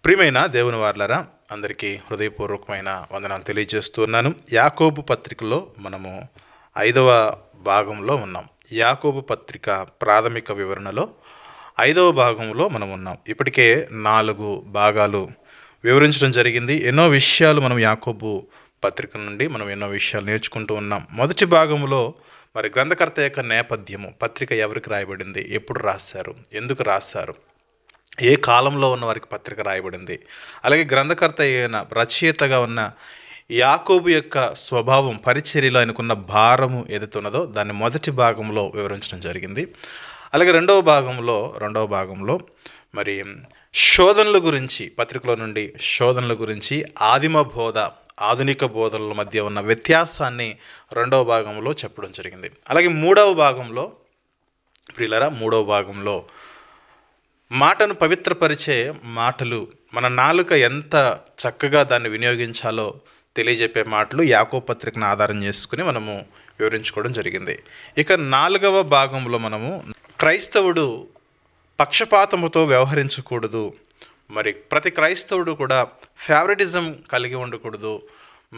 ప్రియమైన దేవుని వారలారా, అందరికీ హృదయపూర్వకమైన వందనాలు తెలియజేస్తున్నాను. యాకోబు పత్రికలో మనము 5వ భాగంలో ఉన్నాం. యాకోబు పత్రిక ప్రాథమిక వివరణలో 5వ భాగంలో మనం ఉన్నాం. ఇప్పటికే 4 భాగాలు వివరించడం జరిగింది. ఎన్నో విషయాలు మనం యాకోబు పత్రిక నుండి మనం ఎన్నో విషయాలు నేర్చుకుంటూ ఉన్నాం. మొదటి భాగంలో మరి గ్రంథకర్త యొక్క నేపథ్యము, పత్రిక ఎవరికి రాయబడింది, ఎప్పుడు రాశారు, ఎందుకు రాశారు, ఏ కాలంలో ఉన్న వారికి పత్రిక రాయబడింది, అలాగే గ్రంథకర్త అయిన రచయితగా ఉన్న యాకోబు యొక్క స్వభావం, పరిచర్యలో ఆయనకున్న భారము ఏదైతే ఉన్నదో దాన్ని మొదటి భాగంలో వివరించడం జరిగింది. అలాగే రెండవ భాగంలో మరి శోధనల గురించి, పత్రికలో నుండి శోధనల గురించి, ఆదిమ బోధ ఆధునిక బోధనల మధ్య ఉన్న వ్యత్యాసాన్ని రెండవ భాగంలో చెప్పడం జరిగింది. అలాగే మూడవ భాగంలో మాటను పవిత్రపరిచే మాటలు, మన నాలుక ఎంత చక్కగా దాన్ని వినియోగించాలో తెలియజెప్పే మాటలు యాకోబు పత్రికను ఆధారం చేసుకుని మనము వివరించుకోవడం జరిగింది. ఇక 4వ భాగంలో మనము క్రైస్తవుడు పక్షపాతముతో వ్యవహరించకూడదు, మరి ప్రతి క్రైస్తవుడు కూడా ఫేవరెటిజం కలిగి ఉండకూడదు,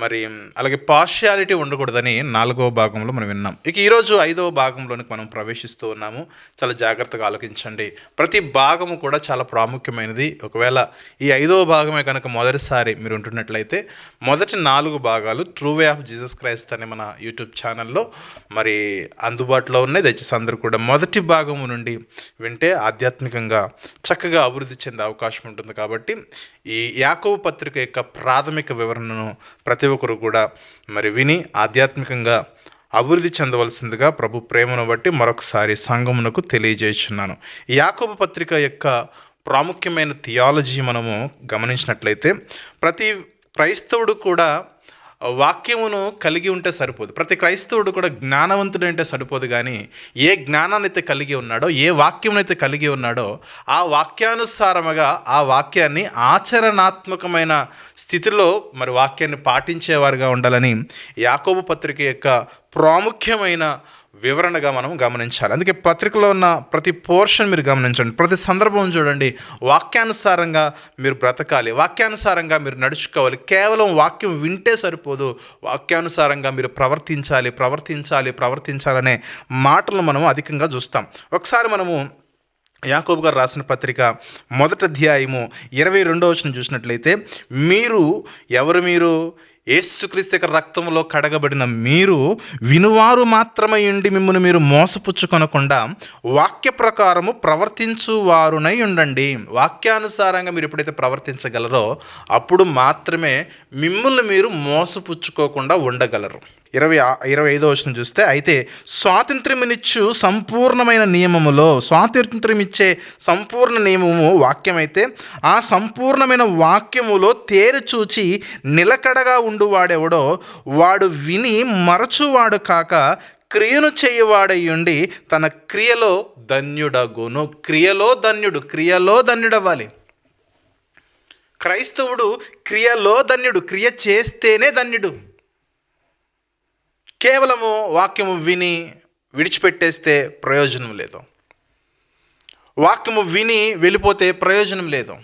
మరి అలాగే పార్షియాలిటీ ఉండకూడదని 4వ భాగంలో మనం విన్నాం. ఇక ఈరోజు 5వ భాగంలోనికి మనం ప్రవేశిస్తూ ఉన్నాము. చాలా జాగ్రత్తగా ఆలోచించండి. ప్రతి భాగము కూడా చాలా ప్రాముఖ్యమైనది. ఒకవేళ ఈ 5వ భాగమే కనుక మొదటిసారి మీరు ఉంటున్నట్లయితే మొదటి 4 భాగాలు true way of Jesus Christ అనే మన యూట్యూబ్ ఛానల్లో మరి అందుబాటులో ఉన్నాయి. దయచేసి అందరూ కూడా మొదటి భాగము నుండి వింటే ఆధ్యాత్మికంగా చక్కగా అభివృద్ధి చెందే అవకాశం ఉంటుంది. కాబట్టి ఈ యాకోబు పత్రిక యొక్క ప్రాథమిక వివరణను ప్రతి ఒక్కరు కూడా మరి విని ఆధ్యాత్మికంగా అభివృద్ధి చెందవలసిందిగా ప్రభు ప్రేమను బట్టి మరొకసారి సంఘమునకు తెలియజేస్తున్నాను. యాకోబు పత్రిక యొక్క ప్రాముఖ్యమైన థియాలజీ మనము గమనించినట్లయితే ప్రతి క్రైస్తవుడు కూడా వాక్యమును కలిగి ఉంటే సరిపోదు. ప్రతి క్రైస్తవుడు కూడా జ్ఞానవంతుడు అంటే సరిపోదు, కానీ ఏ జ్ఞానాన్ని అయితే కలిగి ఉన్నాడో, ఏ వాక్యమునైతే కలిగి ఉన్నాడో ఆ వాక్యానుసారముగా ఆ వాక్యాన్ని ఆచరణాత్మకమైన స్థితిలో మరి వాక్యాన్ని పాటించేవారుగా ఉండాలని యాకోబు పత్రిక యొక్క ప్రాముఖ్యమైన వివరణగా మనం గమనించాలి. అందుకే పత్రికలో ఉన్న ప్రతి పోర్షన్ మీరు గమనించండి, ప్రతి సందర్భం చూడండి. వాక్యానుసారంగా మీరు బ్రతకాలి, వాక్యానుసారంగా మీరు నడుచుకోవాలి. కేవలం వాక్యం వింటే సరిపోదు, వాక్యానుసారంగా మీరు ప్రవర్తించాలనే మాటలను మనం అధికంగా చూస్తాం. ఒకసారి మనము యాకోబు గారు రాసిన పత్రిక మొదటి అధ్యాయము 22వ వచనం చూసినట్లయితే, మీరు యేసుక్రీస్తు యొక్క రక్తంలో కడగబడిన మీరు వినువారు మాత్రమై ఉండి మిమ్మల్ని మీరు మోసపుచ్చుకొనకుండా వాక్య ప్రకారము ప్రవర్తించువారునై ఉండండి. వాక్యానుసారంగా మీరు ఎప్పుడైతే ప్రవర్తించగలరో అప్పుడు మాత్రమే మిమ్మల్ని మీరు మోసపుచ్చుకోకుండా ఉండగలరు. 25వ వచనం చూస్తే, అయితే స్వాతంత్ర్యమిచ్చే సంపూర్ణ నియమము వాక్యమైతే ఆ సంపూర్ణమైన వాక్యములో తేరి చూచి నిలకడగా ఉండువాడెవడో వాడు విని మరచువాడు కాక క్రియను చేయవాడయ్యుండి తన క్రియలో ధన్యుడగును. క్రియలో ధన్యుడవ్వాలి. క్రైస్తవుడు క్రియలో ధన్యుడు, క్రియ చేస్తేనే ధన్యుడు. కేవలము వాక్యము విని విడిచిపెట్టేస్తే ప్రయోజనం లేదు, వాక్యము విని వెళ్ళిపోతే ప్రయోజనం లేదు,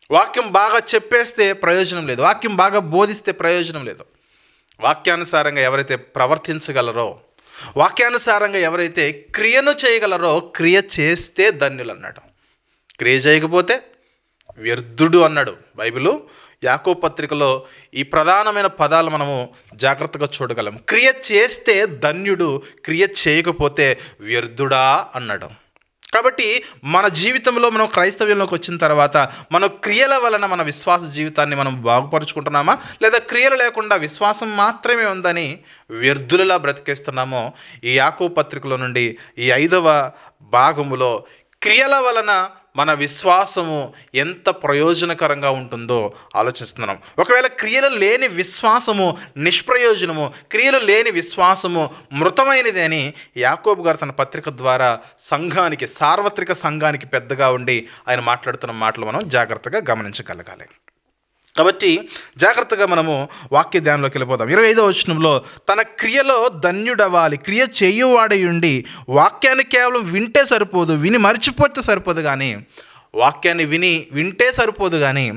వాక్యం బాగా చెప్పేస్తే ప్రయోజనం లేదు, వాక్యం బాగా బోధిస్తే ప్రయోజనం లేదు. వాక్యానుసారంగా ఎవరైతే ప్రవర్తించగలరో, వాక్యానుసారంగా ఎవరైతే క్రియను చేయగలరో, క్రియ చేస్తే ధన్యులు అన్నాడు. క్రియ చేయకపోతే వ్యర్థుడు అన్నాడు బైబిలు. యాకోబు పత్రికలో ఈ ప్రధానమైన పదాలు మనము జాగ్రత్తగా చూడగలం. క్రియ చేస్తే ధన్యుడు, క్రియ చేయకపోతే వ్యర్థుడా అన్నాడు. కాబట్టి మన జీవితంలో మనం క్రైస్తవ్యంలోకి వచ్చిన తర్వాత మన క్రియల వలన మన విశ్వాస జీవితాన్ని మనం బాగుపరుచుకుంటున్నామా, లేదా క్రియలు లేకుండా విశ్వాసం మాత్రమే ఉందని వ్యర్థులలా బ్రతికేస్తున్నామో? ఈ యాకోబు పత్రికలో నుండి ఈ 5వ భాగములో క్రియల వలన మన విశ్వాసము ఎంత ప్రయోజనకరంగా ఉంటుందో ఆలోచిస్తున్నాం. ఒకవేళ క్రియలు లేని విశ్వాసము నిష్ప్రయోజనము, క్రియలు లేని విశ్వాసము మృతమైనది అని యాకోబు గారు తన పత్రిక ద్వారా సంఘానికి, సార్వత్రిక సంఘానికి పెద్దగా ఉండి ఆయన మాట్లాడుతున్న మాటలు మనం జాగ్రత్తగా గమనించగలగాలి. కాబట్టి జాగ్రత్తగా మనము వాక్య ధ్యానంలోకి వెళ్ళిపోదాం. 25వ వచనంలో తన క్రియలో ధన్యుడవ్వాలి, క్రియ చేయువాడై ఉండి వాక్యాన్ని కేవలం వింటే సరిపోదు, విని మర్చిపోతే సరిపోదు, కానీ వాక్యాన్ని వింటే సరిపోదు, కానీ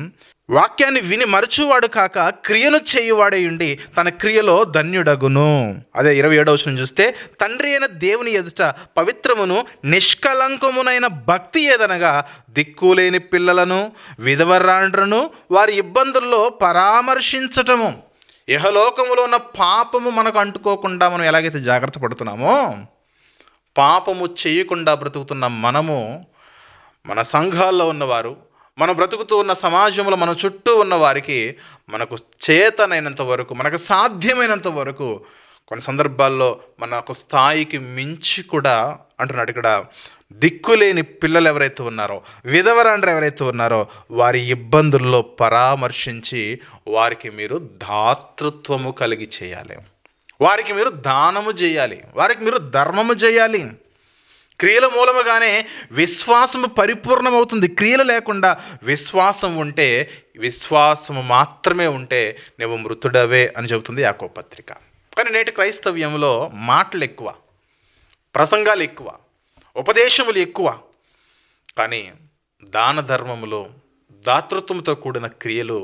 వాక్యాన్ని విని మరచువాడు కాక క్రియను చేయువాడై ఉండి తన క్రియలో ధన్యుడగును. అదే 27వ వచనం చూస్తే, తండ్రి అయిన దేవుని ఎదుట పవిత్రమును నిష్కలంకమునైన భక్తి ఏదనగా దిక్కులేని పిల్లలను విధవరాండ్రను వారి ఇబ్బందుల్లో పరామర్శించటము. ఇహలోకములో ఉన్న పాపము మనకు అంటుకోకుండా మనం ఎలాగైతే జాగ్రత్త పడుతున్నామో, పాపము చేయకుండా బ్రతుకుతున్న మనము, మన సంఘాల్లో ఉన్నవారు, మనం బ్రతుకుతూ ఉన్న సమాజంలో మన చుట్టూ ఉన్న వారికి మనకు చేతనైనంత వరకు, మనకు సాధ్యమైనంత వరకు, కొన్ని సందర్భాల్లో మనకు స్థాయికి మించి కూడా అంటున్నాడు ఇక్కడ, దిక్కులేని పిల్లలు ఎవరైతే ఉన్నారో, విధవరాండ్రు ఎవరైతే ఉన్నారో వారి ఇబ్బందుల్లో పరామర్శించి వారికి మీరు దాతృత్వము కలిగి చేయాలి, వారికి మీరు దానము చేయాలి, వారికి మీరు ధర్మము చేయాలి. క్రియల మూలముగానే విశ్వాసము పరిపూర్ణమవుతుంది. క్రియలు లేకుండా విశ్వాసం ఉంటే, విశ్వాసము మాత్రమే ఉంటే నువ్వు మృతుడవే అని చెబుతుంది యాకోబు పత్రిక. కానీ నేటి క్రైస్తవ్యంలో మాటలు ఎక్కువ, ప్రసంగాలు ఎక్కువ, ఉపదేశములు ఎక్కువ, కానీ దాన ధర్మములో దాతృత్వంతో కూడిన క్రియలు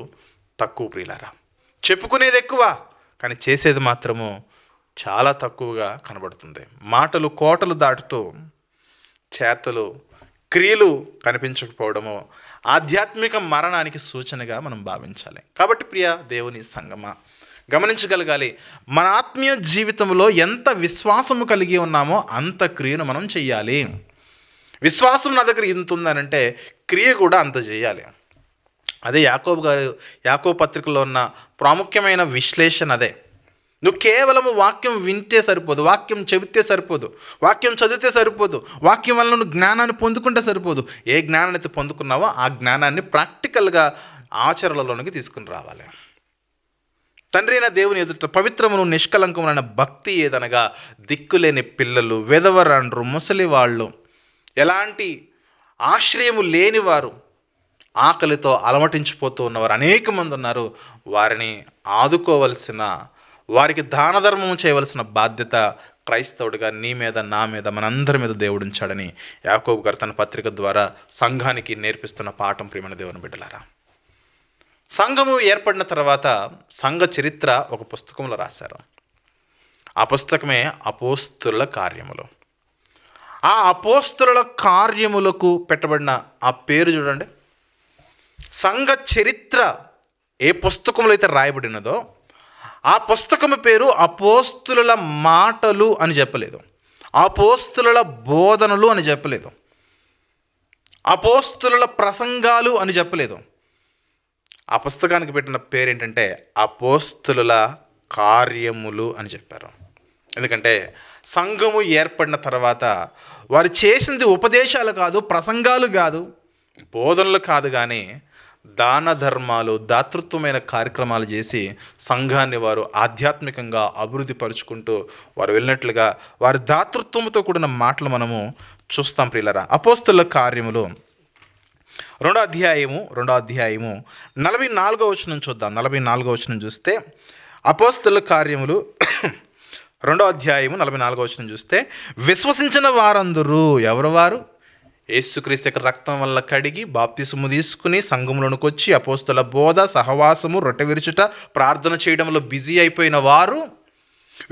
తక్కువ. ప్రియులారా, చెప్పుకునేది ఎక్కువ, కానీ చేసేది మాత్రము చాలా తక్కువగా కనబడుతుంది. మాటలు కోటలు దాటుతూ చేతలు, క్రియలు కనిపించకపోవడము ఆధ్యాత్మిక మరణానికి సూచనగా మనం భావించాలి. కాబట్టి ప్రియ దేవుని సంగమా, గమనించగలగాలి, మన ఆత్మీయ జీవితంలో ఎంత విశ్వాసము కలిగి ఉన్నామో అంత క్రియను మనం చెయ్యాలి. విశ్వాసం నా దగ్గర ఇంత ఉందనంటే క్రియ కూడా అంత చేయాలి. అదే యాకోబు పత్రికలో ఉన్న ప్రాముఖ్యమైన విశ్లేషణ అదే. నువ్వు కేవలము వాక్యం వింటే సరిపోదు, వాక్యం చెబితే సరిపోదు, వాక్యం చదివితే సరిపోదు, వాక్యం వల్ల నువ్వు జ్ఞానాన్ని పొందుకుంటే సరిపోదు. ఏ జ్ఞానాన్ని అయితే పొందుకున్నావో ఆ జ్ఞానాన్ని ప్రాక్టికల్గా ఆచరణలోనికి తీసుకుని రావాలి. తండ్రి అయిన దేవుని ఎదుట పవిత్రమును నిష్కలంకములైన భక్తి ఏదనగా దిక్కులేని పిల్లలు, విధవరాండ్రు, ముసలివాళ్ళు, ఎలాంటి ఆశ్రయము లేనివారు, ఆకలితో అలమటించిపోతూ ఉన్నవారు అనేక మంది ఉన్నారు. వారిని ఆదుకోవలసిన, వారికి దాన ధర్మం చేయవలసిన బాధ్యత క్రైస్తవుడిగా నీ మీద, నా మీద, మనందరి మీద దేవుడు ఉంచాడని యాకోబు గారు తన పత్రిక ద్వారా సంఘానికి నేర్పిస్తున్న పాఠం. ప్రియమైన దేవుని బిడ్డలారా, సంఘము ఏర్పడిన తర్వాత సంఘ చరిత్ర ఒక పుస్తకంలో రాశారు. ఆ పుస్తకమే అపోస్తుల కార్యములు. ఆ అపోస్తుల కార్యములకు పెట్టబడిన ఆ పేరు చూడండి. సంఘ చరిత్ర ఏ పుస్తకంలో అయితే రాయబడినదో ఆ పుస్తకం పేరు అపోస్తుల మాటలు అని చెప్పలేదు, అపోస్తుల బోధనలు అని చెప్పలేదు, అపోస్తుల ప్రసంగాలు అని చెప్పలేదు. ఆ పుస్తకానికి పెట్టిన పేరు ఏంటంటే అపోస్తుల కార్యములు అని చెప్పారు. ఎందుకంటే సంఘము ఏర్పడిన తర్వాత వారు చేసింది ఉపదేశాలు కాదు, ప్రసంగాలు కాదు, బోధనలు కాదు, కానీ దాన ధర్మాలు, దాతృత్వమైన కార్యక్రమాలు చేసి సంఘాన్ని వారు ఆధ్యాత్మికంగా అభివృద్ధి పరుచుకుంటూ వారు వెళ్ళినట్లుగా వారి దాతృత్వంతో కూడిన మాటలు మనము చూస్తాం. ప్రియులరా, అపోస్తుల కార్యములు 2వ అధ్యాయము 44వ వచనం చూద్దాం. 44వ వచనం చూస్తే అపోస్తుల కార్యములు 2వ అధ్యాయము 44వ వచనం చూస్తే, విశ్వసించిన వారందరూ, ఎవరు వారు? యేసుక్రీస్తు యొక్క రక్తం వల్ల కడిగి బాప్తిసము తీసుకుని సంఘంలోనికి వచ్చి అపోస్తుల బోధ, సహవాసము, రొట్టె విరుచుట, ప్రార్థన చేయడంలో బిజీ అయిపోయిన వారు,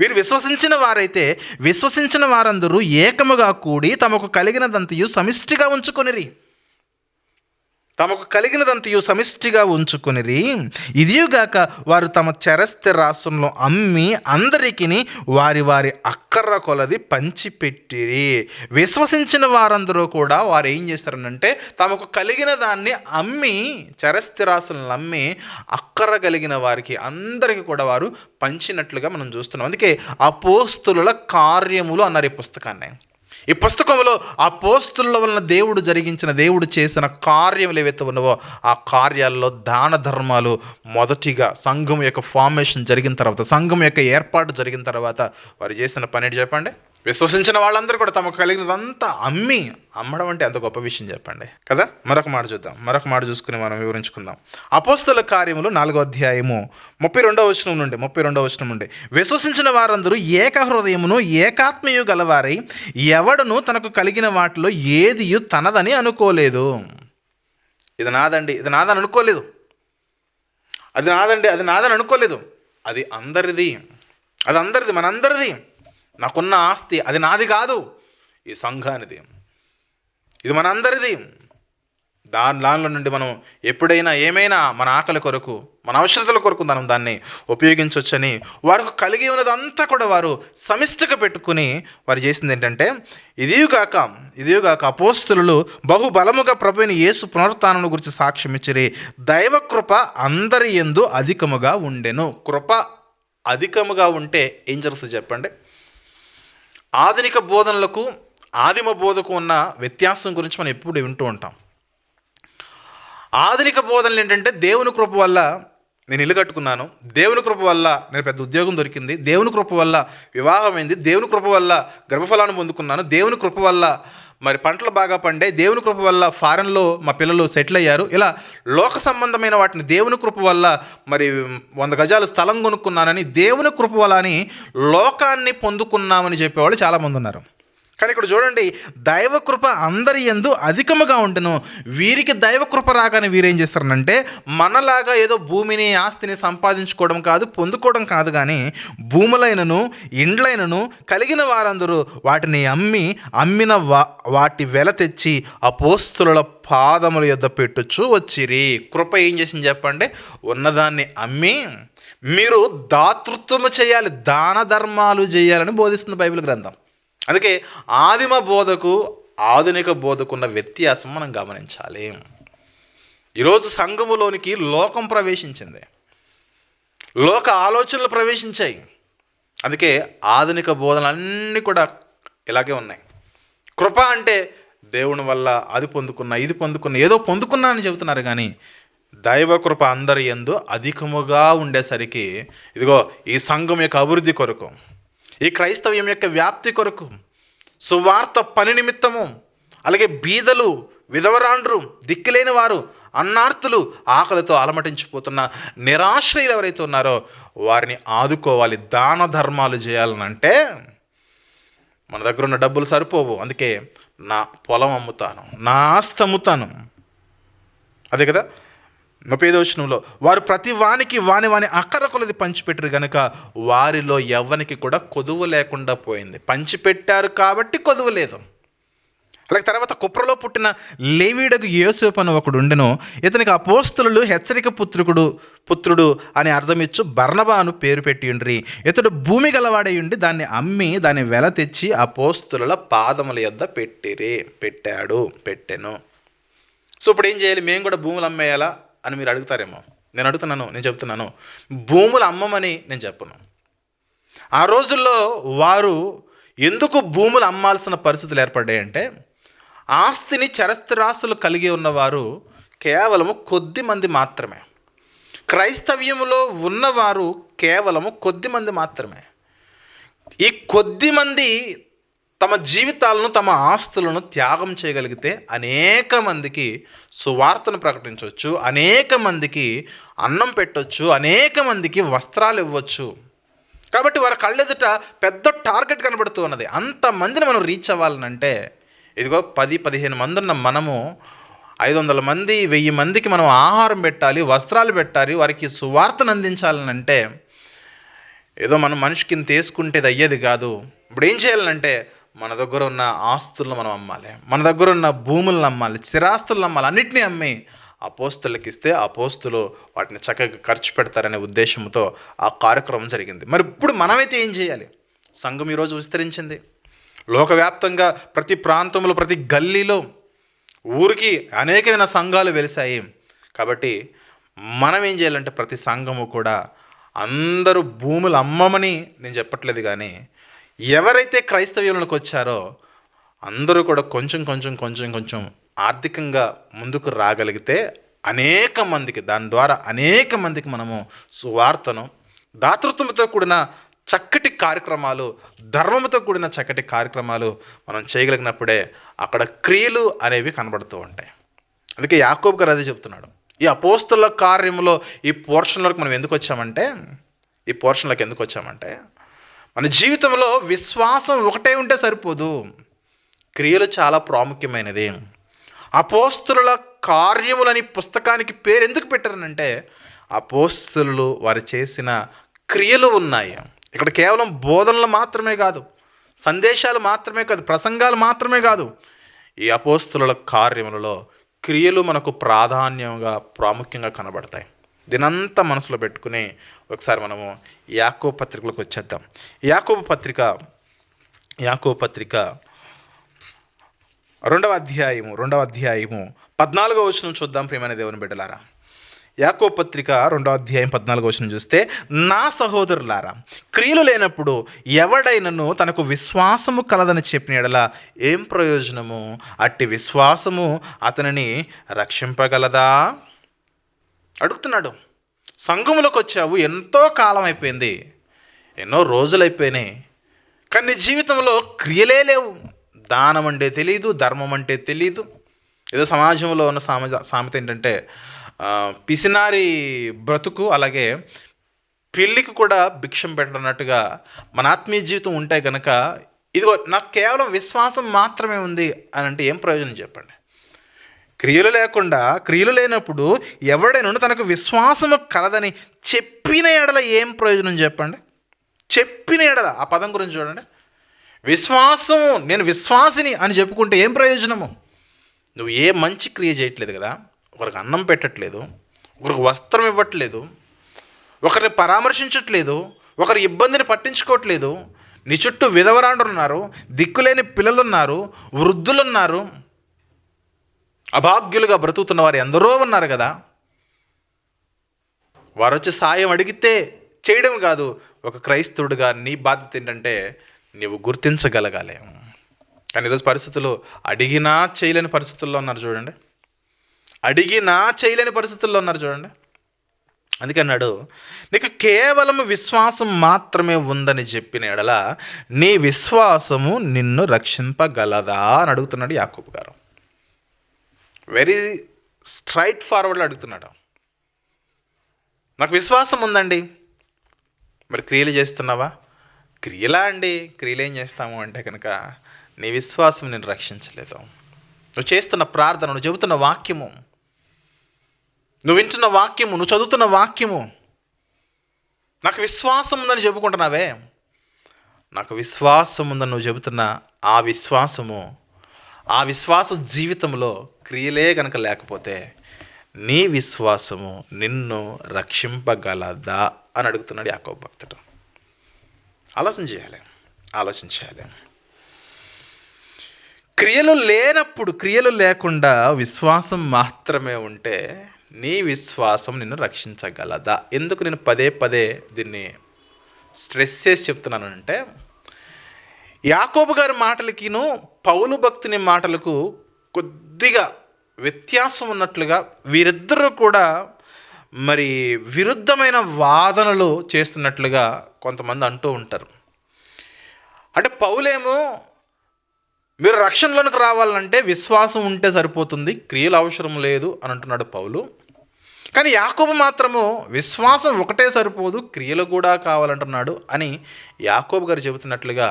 వీరు విశ్వసించిన వారైతే విశ్వసించిన వారందరూ ఏకముగా కూడి తమకు కలిగినదంతయు సమిష్టిగా ఉంచుకొనిరి. తమకు కలిగినదంతయు సమిష్టిగా ఉంచుకొనిరి. ఇదియుగాక వారు తమ చరస్థిర రాష్ట్రంలో అమ్మి అందరికీ వారి వారి అక్కర్ర కొలది పంచిపెట్టిరి. విశ్వసించిన వారందరూ కూడా వారు ఏం చేస్తారనంటే తమకు కలిగిన దాన్ని అమ్మి, చరస్థిరాస్తులను అమ్మి అక్కర కలిగిన వారికి అందరికీ కూడా వారు పంచినట్లుగా మనం చూస్తున్నాం. అందుకే అపోస్తుల కార్యములు అన్నారు ఈ పుస్తకాన్ని. ఈ పుస్తకంలో అపోస్తుల వలన దేవుడు చేసిన కార్యములు ఏవైతే ఉన్నావో ఆ కార్యాల్లో దాన ధర్మాలు మొదటిగా సంఘం యొక్క ఫార్మేషన్ జరిగిన తర్వాత, సంఘం యొక్క ఏర్పాటు జరిగిన తర్వాత వారు చేసిన పని ఏంటి చెప్పండి? విశ్వసించిన వాళ్ళందరూ కూడా తమకు కలిగినదంతా అమ్మడం అంటే ఎంత గొప్ప విషయం చెప్పండి కదా. మరొక మాట చూద్దాం, మరొక మాట చూసుకుని మనం వివరించుకుందాం. అపోస్తుల కార్యములు 4వ అధ్యాయము 32వ వచనం నుండి విశ్వసించిన వారందరూ ఏక హృదయమును ఏకాత్మయు గలవారై ఎవడును తనకు కలిగిన వాటిలో ఏదియు తనదని అనుకోలేదు. ఇది నాదండి, ఇది నాదని అనుకోలేదు. అది నాదండి, అది నాదని అనుకోలేదు. అది అందరిది, అది అందరిది, మనందరిది. నాకున్న ఆస్తి అది నాది కాదు, ఈ సంఘానిది, ఇది మనందరిది. దానిలో నుండి మనం ఎప్పుడైనా ఏమైనా మన ఆకలి కొరకు, మన అవసరతల కొరకు మనం దాన్ని ఉపయోగించవచ్చని వారికి కలిగి ఉన్నదంతా కూడా వారు సమిష్టిగా పెట్టుకుని వారు చేసింది ఏంటంటే, ఇదిగాక అపోస్తలులు బహుబలముగా ప్రభువైన యేసు పునరుత్థానమును గురించి సాక్ష్యం ఇచ్చిరి. దైవ కృప అందరి యందు అధికముగా ఉండెను. కృప అధికముగా ఉంటే ఏం జరుగుతుంది చెప్పండి? ఆధునిక బోధనలకు ఆదిమ బోధకు ఉన్న వ్యత్యాసం గురించి మనం ఎప్పుడు వింటూ ఉంటాం. ఆధునిక బోధనలు ఏంటంటే, దేవుని కృప వల్ల నేను ఇల్లు కట్టుకున్నాను, దేవుని కృప వల్ల నేను పెద్ద ఉద్యోగం దొరికింది, దేవుని కృప వల్ల వివాహమైంది, దేవుని కృప వల్ల గర్భఫలాన్ని పొందుకున్నాను, దేవుని కృప వల్ల మరి పంటలు బాగా పండాయి, దేవుని కృప వల్ల ఫారెన్లో మా పిల్లలు సెటిల్ అయ్యారు. ఇలా లోక సంబంధమైన వాటిని దేవుని కృప వల్ల మరి 100 గజాలు స్థలం కొనుక్కున్నానని, దేవుని కృప వల్ల అని లోకాన్ని పొందుకున్నామని చెప్పేవాళ్ళు చాలామంది ఉన్నారు. కానీ ఇక్కడ చూడండి, దైవకృప అందరి యందు అధికముగా ఉండును. వీరికి దైవకృప రాగానే వీరేం చేస్తారనంటే, మనలాగా ఏదో భూమిని ఆస్తిని సంపాదించుకోవడం కాదు, పొందుకోవడం కాదు, కానీ భూములైనను ఇండ్లైనను కలిగిన వారందరూ వాటిని అమ్మిన వాటి వెల తెచ్చి అపోస్తలుల పాదముల యొద్ద పెట్టుచు వచ్చిరి. కృప ఏం చేసింది చెప్పండి? ఉన్నదాన్ని అమ్మి మీరు దాతృత్వము చేయాలి, దాన ధర్మాలు చేయాలని బోధిస్తుంది బైబిల్ గ్రంథం. అందుకే ఆదిమ బోధకు ఆధునిక బోధకున్న వ్యత్యాసం మనం గమనించాలి. ఈరోజు సంఘములోనికి లోకం ప్రవేశించింది, లోక ఆలోచనలు ప్రవేశించాయి. అందుకే ఆధునిక బోధనలన్నీ కూడా ఇలాగే ఉన్నాయి. కృప అంటే దేవుని వల్ల అది పొందుకున్నా, ఇది పొందుకున్నా, ఏదో పొందుకున్నా అని చెబుతున్నారు. కానీ దైవ కృప అందరి యందు అధికముగా ఉండేసరికి, ఇదిగో ఈ సంఘం యొక్క అభివృద్ధి కొరకు, ఈ క్రైస్తవ్యం యొక్క వ్యాప్తి కొరకు, సువార్త పని నిమిత్తము, అలాగే బీదలు, విధవరాండ్రు, దిక్కులేని వారు, అన్నార్తులు, ఆకలితో అలమటించిపోతున్న నిరాశ్రయులు ఎవరైతే ఉన్నారో వారిని ఆదుకోవాలి, దాన ధర్మాలు చేయాలనంటే మన దగ్గర ఉన్న డబ్బులు సరిపోవు. అందుకే నా పొలం అమ్ముతాను, నా ఆస్తి అమ్ముతాను. అదే కదా 35వ వచనంలో, వారు ప్రతి వానికి వాని అక్కర కొలది పంచిపెట్టరు గనుక వారిలో ఎవ్వనికి కూడా కొదువు లేకుండా పోయింది. పంచిపెట్టారు కాబట్టి కొదువు లేదు. అలాగే తర్వాత కుప్రలో పుట్టిన లేవీయుడకు యోసేపు అని ఒకడు ఉండెను. ఇతనికి అపోస్తలులు హెచ్చరిక పుత్రుడు అని అర్థమిచ్చు బర్నబా అను పేరు పెట్టి ఉండ్రి. ఇతడు భూమి గలవాడై ఉండి దాన్ని అమ్మి దాని వెల తెచ్చి అపోస్తలుల పాదముల యొద్ద పెట్టెను. సో ఇప్పుడు ఏం చేయాలి? మేము కూడా భూములు అమ్మేయాలా అని మీరు అడుగుతారేమో. నేను చెప్తున్నాను, భూములు అమ్మమని నేను చెప్పను. ఆ రోజుల్లో వారు ఎందుకు భూములు అమ్మాల్సిన పరిస్థితులు ఏర్పడ్డాయంటే, ఆస్తిని చరస్థిరాస్తులు కలిగి ఉన్నవారు కేవలము కొద్ది మంది మాత్రమే. క్రైస్తవ్యములో ఉన్నవారు కేవలము కొద్ది మంది మాత్రమే. ఈ కొద్ది మంది తమ జీవితాలను, తమ ఆస్తులను త్యాగం చేయగలిగితే అనేక మందికి సువార్తను ప్రకటించవచ్చు, అనేక మందికి అన్నం పెట్టవచ్చు, అనేక మందికి వస్త్రాలు ఇవ్వచ్చు. కాబట్టి వారి కళ్ళెదుట పెద్ద టార్గెట్ కనబడుతూ ఉన్నది. అంతమందిని మనం రీచ్ అవ్వాలనంటే, ఇదిగో 10-15 మంది ఉన్న మనము 500 మంది 1000 మందికి మనం ఆహారం పెట్టాలి, వస్త్రాలు పెట్టాలి, వారికి సువార్తను అందించాలనంటే ఏదో మనం మనిషికి తీసుకుంటేది అయ్యేది కాదు. ఇప్పుడు ఏం చేయాలంటే, మన దగ్గర ఉన్న ఆస్తులను మనం అమ్మాలి, మన దగ్గర ఉన్న భూములను అమ్మాలి, స్థిరాస్తులను అమ్మాలి, అన్నిటినీ అమ్మి అపోస్తులకు ఇస్తే అపోస్తులు వాటిని చక్కగా ఖర్చు పెడతారనే ఉద్దేశంతో ఆ కార్యక్రమం జరిగింది. మరి ఇప్పుడు మనమైతే ఏం చేయాలి? సంఘం ఈరోజు విస్తరించింది, లోకవ్యాప్తంగా ప్రతి ప్రాంతంలో, ప్రతి గల్లీలో, ఊరికి అనేకమైన సంఘాలు వెలిసాయి. కాబట్టి మనం ఏం చేయాలంటే, ప్రతి సంఘము కూడా అందరూ భూములు అమ్మమని నేను చెప్పట్లేదు, కానీ ఎవరైతే క్రైస్తవ్యంలోకి వచ్చారో అందరూ కూడా కొంచెం ఆర్థికంగా ముందుకు రాగలిగితే దాని ద్వారా అనేక మందికి మనము సువార్తను దాతృత్వంతో కూడిన చక్కటి కార్యక్రమాలు, ధర్మంతో కూడిన చక్కటి కార్యక్రమాలు మనం చేయగలిగినప్పుడే అక్కడ క్రియలు అనేవి కనబడుతూ ఉంటాయి. అందుకే యాకోబు గారు అదే చెప్తున్నాడు. ఈ అపోస్తలుల కార్యంలో ఈ పోర్షన్లోకి మనం ఎందుకు వచ్చామంటే మన జీవితంలో విశ్వాసం ఒకటే ఉంటే సరిపోదు, క్రియలు చాలా ప్రాముఖ్యమైనది. అపోస్తలుల కార్యములని పుస్తకానికి పేరు ఎందుకు పెట్టారనంటే అపోస్తలులు వారు చేసిన క్రియలు ఉన్నాయి. ఇక్కడ కేవలం బోధనలు మాత్రమే కాదు, సందేశాలు మాత్రమే కాదు, ప్రసంగాలు మాత్రమే కాదు. ఈ అపోస్తలుల కార్యములలో క్రియలు మనకు ప్రాముఖ్యంగా కనబడతాయి. దీనంతా మనసులో పెట్టుకుని ఒకసారి మనము యాకోబు పత్రికలకు వచ్చేద్దాం. యాకోబు పత్రిక 2వ అధ్యాయము 14వ వచనం చూద్దాం. ప్రియమైన దేవుని బిడ్డలారా, యాకోబు పత్రిక 2వ అధ్యాయం 14వ వచనం చూస్తే, నా సహోదరులారా, క్రియలు లేనప్పుడు ఎవడైనను తనకు విశ్వాసము కలదని చెప్పిన యెడల ఏం ప్రయోజనము? అట్టి విశ్వాసము అతనిని రక్షింపగలదా? అడుగుతున్నాడు. సంఘములకు వచ్చావు, ఎంతో కాలం అయిపోయింది, ఎన్నో రోజులైపోయినాయి, కానీ నీ జీవితంలో క్రియలే లేవు. దానం అంటే తెలియదు, ధర్మం అంటే తెలియదు. ఏదో సమాజంలో ఉన్న సామెత ఏంటంటే పిసినారి బ్రతుకు, అలాగే పెళ్ళికి కూడా భిక్షం పెట్టనట్టుగా మన ఆత్మీయ జీవితం ఉంటే కనుక, ఇదిగో నాకు కేవలం విశ్వాసం మాత్రమే ఉంది అని అంటే ఏం ప్రయోజనం చెప్పండి? క్రియలు లేనప్పుడు ఎవడైనా తనకు విశ్వాసము కలదని చెప్పిన ఎడల ఏం ప్రయోజనం చెప్పండి? చెప్పిన ఎడల, ఆ పదం గురించి చూడండి. విశ్వాసము, నేను విశ్వాసిని అని చెప్పుకుంటే ఏం ప్రయోజనము? నువ్వు ఏ మంచి క్రియ చేయట్లేదు కదా, ఒకరికి అన్నం పెట్టట్లేదు, ఒకరికి వస్త్రం ఇవ్వట్లేదు, ఒకరిని పరామర్శించట్లేదు, ఒకరి ఇబ్బందిని పట్టించుకోవట్లేదు. నీ చుట్టూ విధవరాండ్రులు ఉన్నారు, దిక్కులేని పిల్లలు ఉన్నారు, వృద్ధులు ఉన్నారు, అభాగ్యులుగా బ్రతుకుతున్న వారు ఎందరో ఉన్నారు కదా. వారు వచ్చి సాయం అడిగితే చేయడం కాదు. ఒక క్రైస్తవుడిగా నీ బాధ్యత ఏంటంటే నీవు గుర్తించగలగాలి. కానీ ఈరోజు పరిస్థితులు అడిగినా చేయలేని పరిస్థితుల్లో ఉన్నారు చూడండి. అందుకే అన్నాడు, నీకు కేవలం విశ్వాసం మాత్రమే ఉందని చెప్పిన ఎడల నీ విశ్వాసము నిన్ను రక్షింపగలదా అని అడుగుతున్నాడు యాకోబు గారు. వెరీ స్ట్రైట్ ఫార్వర్డ్లో అడుగుతున్నాడు. నాకు విశ్వాసం ఉందండి, మరి క్రియలు చేస్తున్నావా? క్రియలా అండి, క్రియలు ఏం చేస్తాము అంటే కనుక నీ విశ్వాసం నేను రక్షించలేదు. నువ్వు చేస్తున్న ప్రార్థన, నువ్వు చెబుతున్న వాక్యము, నువ్వు వింటున్న వాక్యము, నువ్వు చదువుతున్న వాక్యము, నాకు విశ్వాసం ఉందని చెప్పుకుంటున్నావే, నాకు విశ్వాసం ఉందని నువ్వు చెబుతున్న ఆ విశ్వాస జీవితంలో క్రియలే కనుక లేకపోతే నీ విశ్వాసము నిన్ను రక్షింపగలదా అని అడుగుతున్నాడు యాకోబు భక్తుడు. ఆలోచన చేయాలి. క్రియలు లేకుండా విశ్వాసం మాత్రమే ఉంటే నీ విశ్వాసం నిన్ను రక్షించగలదా? ఎందుకు నేను పదే దీన్ని స్ట్రెస్ చేసి చెప్తున్నానంటే, యాకోబు గారి మాటలకిను పౌలు భక్తుని మాటలకు కొద్దిగా వ్యత్యాసం ఉన్నట్లుగా వీరిద్దరూ కూడా మరి విరుద్ధమైన వాదనలు చేస్తున్నట్లుగా కొంతమంది అంటూ ఉంటారు. అంటే పౌలేమో మీరు రక్షణలోనికి రావాలంటే విశ్వాసం ఉంటే సరిపోతుంది, క్రియలు అవసరం లేదు అని అంటున్నాడు పౌలు. కానీ యాకోబు మాత్రము విశ్వాసం ఒకటే సరిపోదు, క్రియలు కూడా కావాలంటున్నాడు అని యాకోబు గారు చెబుతున్నట్లుగా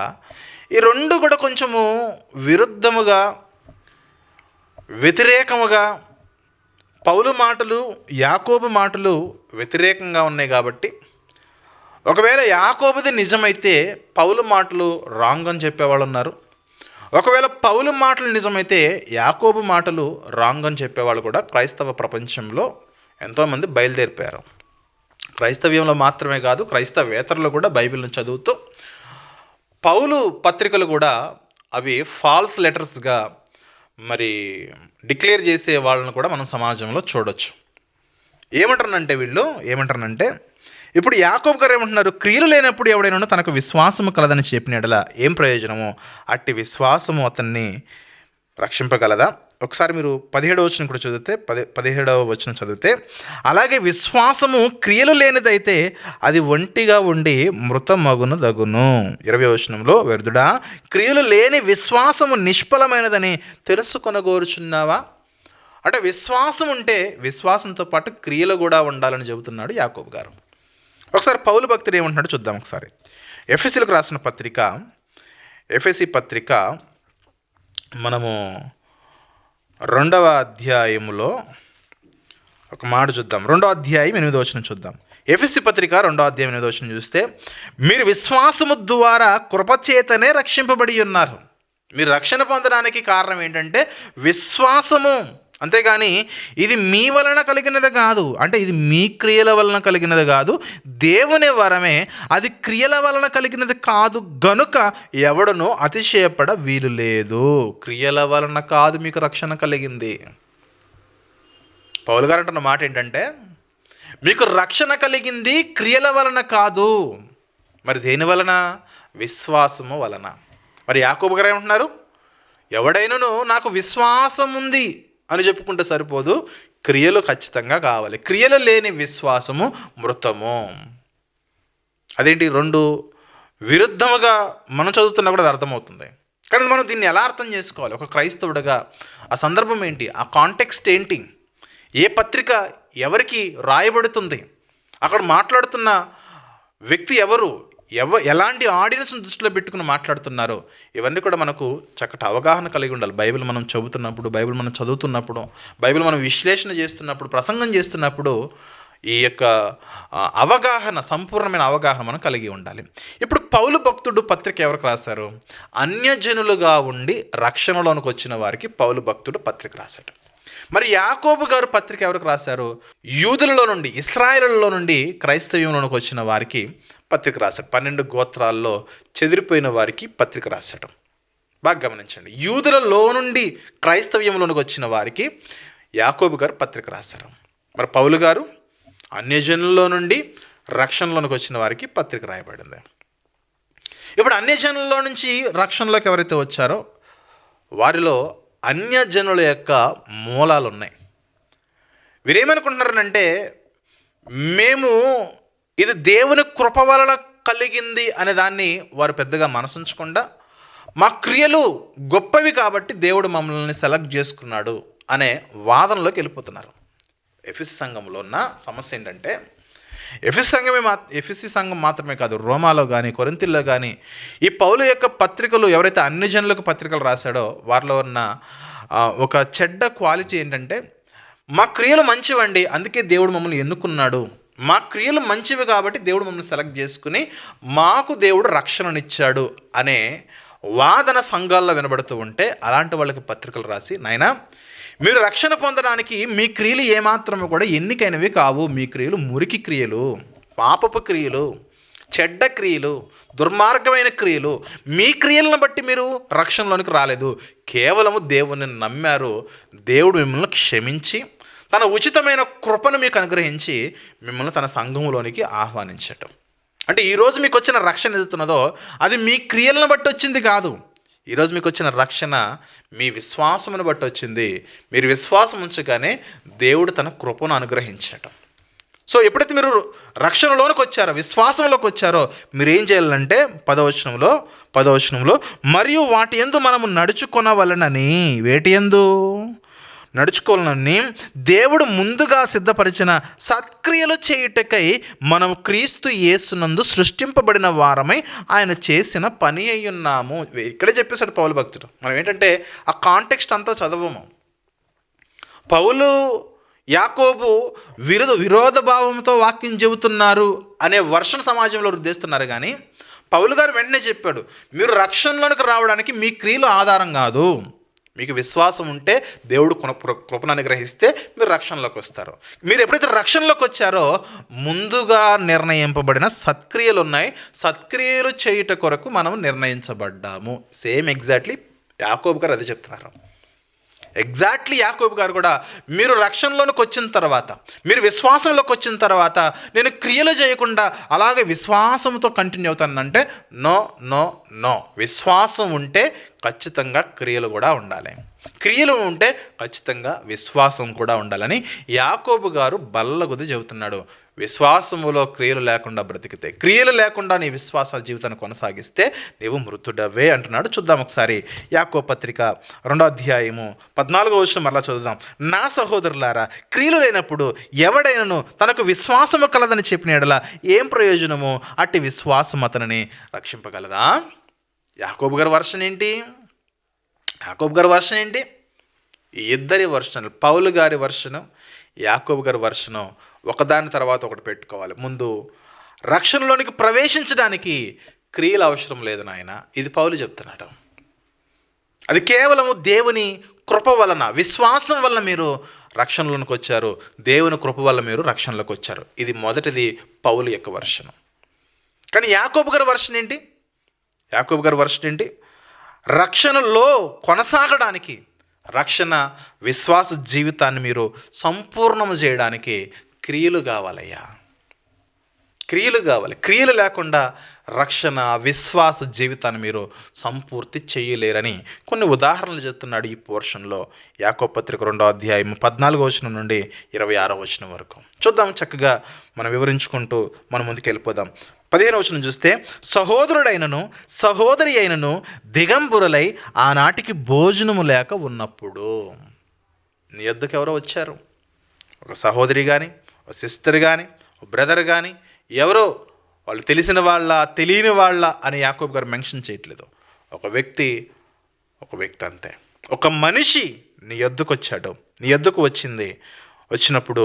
ఈ రెండు కూడా కొంచెము విరుద్ధముగా, వ్యతిరేకముగా, పౌలు మాటలు యాకోబు మాటలు వ్యతిరేకంగా ఉన్నాయి. కాబట్టి ఒకవేళ యాకోబుది నిజమైతే పౌలు మాటలు రాంగ్ అని చెప్పేవాళ్ళు ఉన్నారు. ఒకవేళ పౌలు మాటలు నిజమైతే యాకోబు మాటలు రాంగ్ అని చెప్పేవాళ్ళు కూడా క్రైస్తవ ప్రపంచంలో ఎంతోమంది బయలుదేరిపోయారు. క్రైస్తవ్యంలో మాత్రమే కాదు, క్రైస్తవేతరులు కూడా బైబిల్ని చదువుతూ పౌలు పత్రికలు కూడా అవి ఫాల్స్ లెటర్స్గా మరి డిక్లేర్ చేసే వాళ్ళని కూడా మనం సమాజంలో చూడొచ్చు. ఏమంటారనంటే ఇప్పుడు యాకోబు గారు ఏమంటున్నారు, క్రియలు లేనప్పుడు ఎవడైనా తనకు విశ్వాసము కలదని చెప్పిన యెడల ఏం ప్రయోజనము? అట్టి విశ్వాసము అతన్ని రక్షింపగలదా? ఒకసారి మీరు 17వ వచనం కూడా చదివితే 17వ వచనం చదివితే, అలాగే విశ్వాసము క్రియలు లేనిదైతే అది ఒంటిగా ఉండి మృతమగును దగును. 20వ వచనంలో, వ్యర్థుడా, క్రియలు లేని విశ్వాసము నిష్ఫలమైనదని తెలుసుకొనగోరుచున్నావా? అంటే విశ్వాసం ఉంటే విశ్వాసంతో పాటు క్రియలు కూడా ఉండాలని చెబుతున్నాడు యాకోబు గారు. ఒకసారి పౌలు భక్తుడు ఏమంటున్నాడు చూద్దాం. ఒకసారి ఎఫెసీలకు రాసిన ఎఫెసీ పత్రిక మనము రెండవ అధ్యాయములో ఒక మాట చూద్దాం. 2వ అధ్యాయం 8వ వచనం చూద్దాం. ఎఫెసీ పత్రిక 2వ అధ్యాయం 8వ వచనం చూస్తే, మీరు విశ్వాసము ద్వారా కృపచేతనే రక్షింపబడి ఉన్నారు. మీరు రక్షణ పొందడానికి కారణం ఏంటంటే విశ్వాసము. అంతేగాని ఇది మీ వలన కలిగినది కాదు, అంటే ఇది మీ క్రియల వలన కలిగినది కాదు, దేవుని వరమే, అది క్రియల వలన కలిగినది కాదు గనుక ఎవడనూ అతిశయపడ వీలు లేదు. క్రియల వలన కాదు మీకు రక్షణ కలిగింది. పౌలు గారు అంటున్న మాట ఏంటంటే, మీకు రక్షణ కలిగింది క్రియల వలన కాదు. మరి దేని వలన? విశ్వాసము వలన. మరి యాకోబు గారు ఏమంటున్నారు? ఎవడైనాను నాకు విశ్వాసం ఉంది అని చెప్పుకుంటే సరిపోదు, క్రియలు ఖచ్చితంగా కావాలి. క్రియలు లేని విశ్వాసము మృతము. అదేంటి? రెండు విరుద్ధముగా మనం చదువుతున్నా కూడా అది అర్థమవుతుంది. కానీ మనం దీన్ని ఎలా అర్థం చేసుకోవాలి? ఒక క్రైస్తవుడిగా ఆ సందర్భం ఏంటి? ఆ కాంటెక్స్ట్ ఏంటి? ఏ పత్రిక ఎవరికి రాయబడుతుంది? అక్కడ మాట్లాడుతున్న వ్యక్తి ఎవరు? ఎలాంటి ఆడియన్స్ని దృష్టిలో పెట్టుకుని మాట్లాడుతున్నారు? ఇవన్నీ కూడా మనకు చక్కటి అవగాహన కలిగి ఉండాలి. బైబిల్ మనం చదువుతున్నప్పుడు, బైబిల్ మనం చదువుతున్నప్పుడు, బైబిల్ మనం విశ్లేషణ చేస్తున్నప్పుడు, ప్రసంగం చేస్తున్నప్పుడు ఈ యొక్క అవగాహన, సంపూర్ణమైన అవగాహన మనం కలిగి ఉండాలి. ఇప్పుడు పౌలు భక్తుడు పత్రిక ఎవరికి రాశారు? అన్యజనులుగా ఉండి రక్షణలోనికి వచ్చిన వారికి పౌలు భక్తుడు పత్రిక రాశాడు. మరి యాకోబు గారు పత్రిక ఎవరికి రాశారు? యూదులలో నుండి, ఇశ్రాయేలులో నుండి క్రైస్తవ్యంలోనికి వచ్చిన వారికి పత్రిక రాశాడు. 12 గోత్రాల్లో చెదిరిపోయిన వారికి పత్రిక రాశాడు. బాగా గమనించండి. యూదులలో నుండి క్రైస్తవ్యంలోనికి వచ్చిన వారికి యాకోబు గారు పత్రిక రాశారు. మరి పౌలు గారు అన్యజనుల్లో నుండి రక్షణలోనికి వచ్చిన వారికి పత్రిక రాయబడింది. ఇప్పుడు అన్యజనుల్లో నుంచి రక్షణలోకి ఎవరైతే వచ్చారో వారిలో అన్యజనుల యొక్క మూలాలు ఉన్నాయి. వీరేమనుకుంటున్నారనంటే, మేము ఇది దేవుని కృప వలన కలిగింది అనే దాన్ని వారు పెద్దగా మనసుంచకుండా, మా క్రియలు గొప్పవి కాబట్టి దేవుడు మమ్మల్ని సెలెక్ట్ చేసుకున్నాడు అనే వాదనలోకి వెళ్ళిపోతున్నారు. ఎఫెసీ సంఘంలో ఉన్న సమస్య ఏంటంటే, ఎఫెసీ సంఘం మాత్రమే కాదు, రోమాలో కానీ కొరింథీల్లో కానీ ఈ పౌలు యొక్క పత్రికలు ఎవరైతే అన్ని జనులకు పత్రికలు రాశాడో వారిలో ఉన్న ఒక చెడ్డ క్వాలిటీ ఏంటంటే, మా క్రియలు మంచివండి అందుకే దేవుడు మమ్మల్ని ఎన్నుకున్నాడు, మా క్రియలు మంచివి కాబట్టి దేవుడు మమ్మల్ని సెలెక్ట్ చేసుకుని మాకు దేవుడు రక్షణనిచ్చాడు అనే వాదన సంఘాల్లో వినబడుతూ ఉంటే అలాంటి వాళ్ళకి పత్రికలు రాసి, నాయనా మీరు రక్షణ పొందడానికి మీ క్రియలు ఏమాత్రము కూడా ఎన్నికైనవి కావు, మీ క్రియలు మురికి క్రియలు, పాపపు క్రియలు, చెడ్డ క్రియలు, దుర్మార్గమైన క్రియలు, మీ క్రియలను బట్టి మీరు రక్షణలోనికి రాలేదు, కేవలము దేవుని నమ్మారు, దేవుడు మిమ్మల్ని క్షమించి తన ఉచితమైన కృపను మీకు అనుగ్రహించి మిమ్మల్ని తన సంఘములోనికి ఆహ్వానించటం. అంటే ఈరోజు మీకు వచ్చిన రక్షణ ఎదుగుతున్నదో అది మీ క్రియలను బట్టి వచ్చింది కాదు. ఈరోజు మీకు వచ్చిన రక్షణ మీ విశ్వాసమును బట్టి వచ్చింది. మీరు విశ్వాసం ఉంచగానే దేవుడు తన కృపను అనుగ్రహించటం. సో ఎప్పుడైతే మీరు రక్షణలోనికి వచ్చారో, విశ్వాసంలోకి వచ్చారో, మీరు ఏం చేయాలంటే 10వ వచనంలో మరియు వాటి యందు మనము నడుచుకొనవలనని, వేటి యందు నడుచుకోవాలని దేవుడు ముందుగా సిద్ధపరిచిన సత్క్రియలు చేయుటకై మనం క్రీస్తు యేసునందు సృష్టింపబడిన వారమై ఆయన చేసిన పని అయి ఉన్నాము. ఇక్కడే చెప్పేశాడు పౌలు భక్తుడు. మనం ఏంటంటే ఆ కాంటెక్స్ట్ అంతా చదవము. పౌలు యాకోబు విరోధ భావంతో వాక్యం చెబుతున్నారు అనే వర్షణ సమాజంలో వృద్ధిస్తున్నారు. కానీ పౌలు గారు వెంటనే చెప్పాడు, మీరు రక్షణలోనికి రావడానికి మీ క్రియలు ఆధారం కాదు, మీకు విశ్వాసం ఉంటే దేవుడు కృపను అనుగ్రహిస్తే మీరు రక్షణలోకి వస్తారు. మీరు ఎప్పుడైతే రక్షణలోకి వచ్చారో ముందుగా నిర్ణయింపబడిన సత్క్రియలు ఉన్నాయి, సత్క్రియలు చేయుట కొరకు మనం నిర్ణయించబడ్డాము. సేమ్ ఎగ్జాక్ట్లీ యాకోబు గారు అదే చెప్తున్నారు. ఎగ్జాక్ట్లీ యాకోబు గారు కూడా మీరు రక్షణలోకి వచ్చిన తర్వాత, మీరు విశ్వాసంలోకి వచ్చిన తర్వాత నేను క్రియలు చేయకుండా అలాగే విశ్వాసంతో కంటిన్యూ అవుతానంటే నో నో నో. విశ్వాసం ఉంటే ఖచ్చితంగా క్రియలు కూడా ఉండాలి, క్రియలు ఉంటే ఖచ్చితంగా విశ్వాసం కూడా ఉండాలని యాకోబు గారు బల్లగుద్ది చెబుతున్నాడు. విశ్వాసములో క్రియలు లేకుండా బ్రతికితే, క్రియలు లేకుండా నీ విశ్వాస జీవితాన్ని కొనసాగిస్తే నీవు మృతుడవే అంటున్నాడు. చూద్దాం ఒకసారి యాకోబు పత్రిక 2వ అధ్యాయము 14వ వచనం మరలా చదువుదాం. నా సహోదరులారా, క్రియలు లేనప్పుడు ఎవడైనను తనకు విశ్వాసము కలదని చెప్పిన యెడల ఏం ప్రయోజనము? అట్టి విశ్వాసం అతనిని రక్షింపగలదా? యాకోబు గారి వర్షన్ ఏంటి? ఈ ఇద్దరి వర్షన్లు, పౌలు గారి వర్షను, యాకోబు గారి వర్షను ఒకదాని తర్వాత ఒకటి పెట్టుకోవాలి. ముందు రక్షణలోనికి ప్రవేశించడానికి క్రియలు అవసరం లేదు నాయన, ఇది పౌలు చెప్తున్నాడు. అది కేవలము దేవుని కృప వలన, విశ్వాసం వల్ల మీరు రక్షణలోనికి వచ్చారు. దేవుని కృప వల్ల మీరు రక్షణలోకి వచ్చారు. ఇది మొదటిది పౌలు యొక్క వర్షను. కానీ యాకోబు గారి వర్షన్ ఏంటి? యాకోబు గారి వర్షన్ ఏంటి? రక్షణలో కొనసాగడానికి, రక్షణ విశ్వాస జీవితాన్ని మీరు సంపూర్ణం చేయడానికి క్రియలు కావాలయ్యా, క్రియలు కావాలి. క్రియలు లేకుండా రక్షణ విశ్వాస జీవితాన్ని మీరు సంపూర్తి చేయలేరని కొన్ని ఉదాహరణలు చెప్తున్నాడు ఈ పోర్షన్లో. యాకోబు పత్రిక 2వ అధ్యాయం 14వ వచనం నుండి 26వ వచనం వరకు చూద్దాం. చక్కగా మనం వివరించుకుంటూ మనం ముందుకు వెళ్ళిపోదాం. 15వ వచనం చూస్తే, సహోదరుడైనను సహోదరి అయినను దిగంబరులై ఆనాటికి భోజనము లేక ఉన్నప్పుడు. నీ యొద్దకు ఎవరో వచ్చారు, ఒక సహోదరి కానీ, ఒక సిస్టర్ కానీ, ఒక బ్రదర్ కానీ, ఎవరో, వాళ్ళు తెలిసిన వాళ్ళ తెలియని వాళ్ళ అని యాకోబు గారు మెన్షన్ చేయట్లేదు. ఒక వ్యక్తి అంతే. ఒక మనిషి నీ యొద్దకు వచ్చాడు, నీ యొద్దకు వచ్చినప్పుడు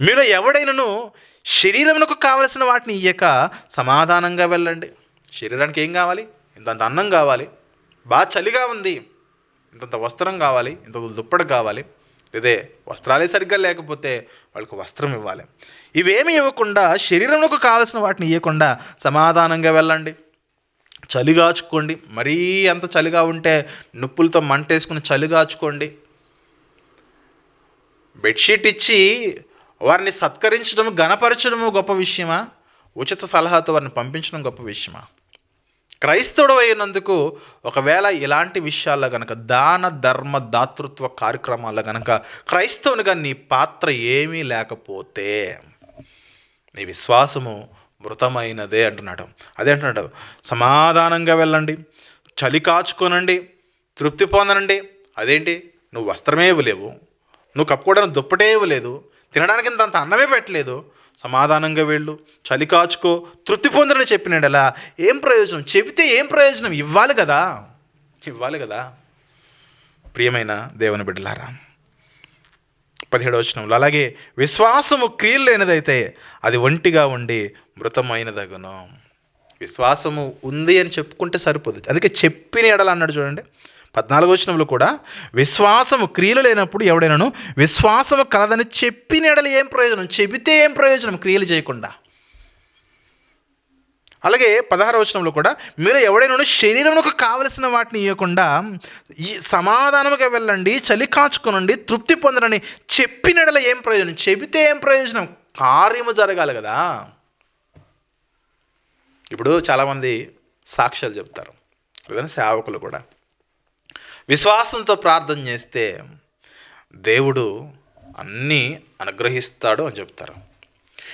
మీరు ఎవడైనను శరీరమునకు కావలసిన వాటిని ఇయ్యక సమాధానంగా వెళ్ళండి. శరీరానికి ఏం కావాలి? ఇంతంత అన్నం కావాలి, బాగా చలిగా ఉంది, ఇంతంత వస్త్రం కావాలి, ఇంత దుప్పటి కావాలి, ఇదే వస్త్రాలే సరిగ్గా లేకపోతే వాళ్ళకి వస్త్రం ఇవ్వాలి. ఇవేమి ఇవ్వకుండా, శరీరంలోకి కావాల్సిన వాటిని ఇవ్వకుండా సమాధానంగా వెళ్ళండి. చలిగాచుకోండి. మరీ అంత చలిగా ఉంటే నొప్పులతో మంటేసుకుని చలిగాచుకోండి. బెడ్షీట్ ఇచ్చి వారిని సత్కరించడం, గణపరచడము గొప్ప విషయమా? ఉచిత సలహాతో వారిని పంపించడం గొప్ప విషయమా? క్రైస్తవుడు అయినందుకు ఒకవేళ ఇలాంటి విషయాల్లో గనక, దాన ధర్మ దాతృత్వ కార్యక్రమాల్లో గనక క్రైస్తవునిగా నీ పాత్ర ఏమీ లేకపోతే నీ విశ్వాసము మృతమైనదే అంటున్నాడు. అదే అంటున్నాడు, సమాధానంగా వెళ్ళండి, చలి కాచుకోనండి, తృప్తి పొందనండి. అదేంటి, నువ్వు వస్త్రమే ఇవ్వలేవు, నువ్వు కప్పుకోవడానికి దుప్పటే ఇవ్వలేదు, తినడానికి ఇంత అన్నమే పెట్టలేదు, సమాధానంగా వెళ్ళు, చలి కాచుకో, తృప్తి పొందరని చెప్పినాడు. అలా ఏం ప్రయోజనం? చెబితే ఏం ప్రయోజనం? ఇవ్వాలి కదా. ప్రియమైన దేవుని బిడ్డలారా, 17వ వచనంలో, అలాగే విశ్వాసము క్రియలు లేనిదైతే అది ఒంటిగా ఉండి మృతమైనదగును. విశ్వాసము ఉంది అని చెప్పుకుంటే సరిపోదు, అందుకే చెప్పిన ఎడల అన్నాడు చూడండి. 14వ వచనంలో కూడా విశ్వాసము క్రియలు లేనప్పుడు ఎవడైనాను విశ్వాసము కలదని చెప్పిన ఎడల ఏం ప్రయోజనం? చెబితే ఏం ప్రయోజనం క్రియలు చేయకుండా? అలాగే 16వ వచనంలో కూడా, మీరు ఎవడైనా శరీరమునకు కావలసిన వాటిని ఇవ్వకుండా ఈ సమాధానముగా వెళ్ళండి, చలి కాచుకోనండి, తృప్తి పొందరని చెప్పిన ఎడల ఏం ప్రయోజనం? చెబితే ఏం ప్రయోజనం? కార్యము జరగాలి కదా. ఇప్పుడు చాలామంది సాక్ష్యాలు చెప్తారు, లేదా సేవకులు కూడా, విశ్వాసంతో ప్రార్థన చేస్తే దేవుడు అన్నీ అనుగ్రహిస్తాడు అని చెప్తారు.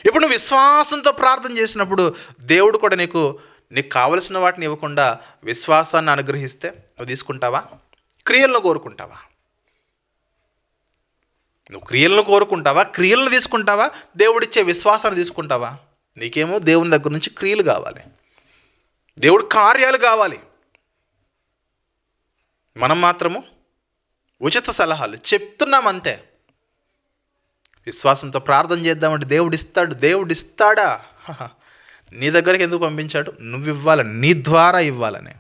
ఇప్పుడు నువ్వు విశ్వాసంతో ప్రార్థన చేసినప్పుడు దేవుడు కూడా నీకు కావలసిన వాటిని ఇవ్వకుండా విశ్వాసాన్ని అనుగ్రహిస్తే నువ్వు తీసుకుంటావా? క్రియలను కోరుకుంటావా? నువ్వు క్రియలను కోరుకుంటావా? క్రియలను తీసుకుంటావా? దేవుడిచ్చే విశ్వాసాన్ని తీసుకుంటావా? నీకేమో దేవుని దగ్గర నుంచి క్రియలు కావాలి, దేవుడి కార్యాలు కావాలి. మనం మాత్రము ఉచిత సలహాలు చెప్తున్నామంతే. విశ్వాసంతో ప్రార్థన చేద్దామంటే దేవుడు ఇస్తాడా? నీ దగ్గరికి ఎందుకు పంపించాడు? నువ్వు ఇవ్వాలి, నీ ద్వారా ఇవ్వాలని.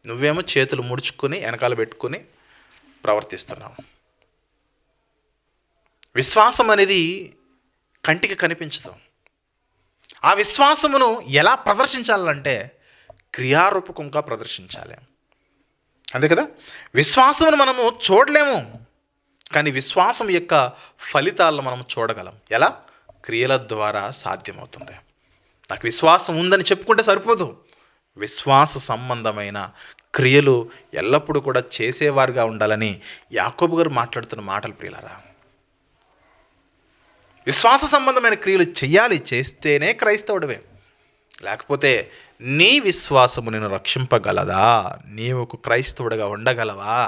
నువ్వేమో చేతులు ముడుచుకొని వెనకాల పెట్టుకొని ప్రవర్తిస్తున్నావు. విశ్వాసం అనేది కంటికి కనిపించదు. ఆ విశ్వాసమును ఎలా ప్రదర్శించాలంటే క్రియారూపకంగా ప్రదర్శించాలి. అంతే కదా. విశ్వాసమును మనము చూడలేము, కానీ విశ్వాసం యొక్క ఫలితాలను మనం చూడగలం. ఎలా? క్రియల ద్వారా సాధ్యమవుతుంది. నాకు విశ్వాసం ఉందని చెప్పుకుంటే సరిపోదు, విశ్వాస సంబంధమైన క్రియలు ఎల్లప్పుడూ కూడా చేసేవారుగా ఉండాలని యాకోబు గారు మాట్లాడుతున్న మాటలు ప్రియులారా. విశ్వాస సంబంధమైన క్రియలు చెయ్యాలి, చేస్తేనే క్రైస్తవుడివే. లేకపోతే నీ విశ్వాసము నిన్ను రక్షింపగలదా? నీవు ఒక క్రైస్తవుడిగా ఉండగలవా?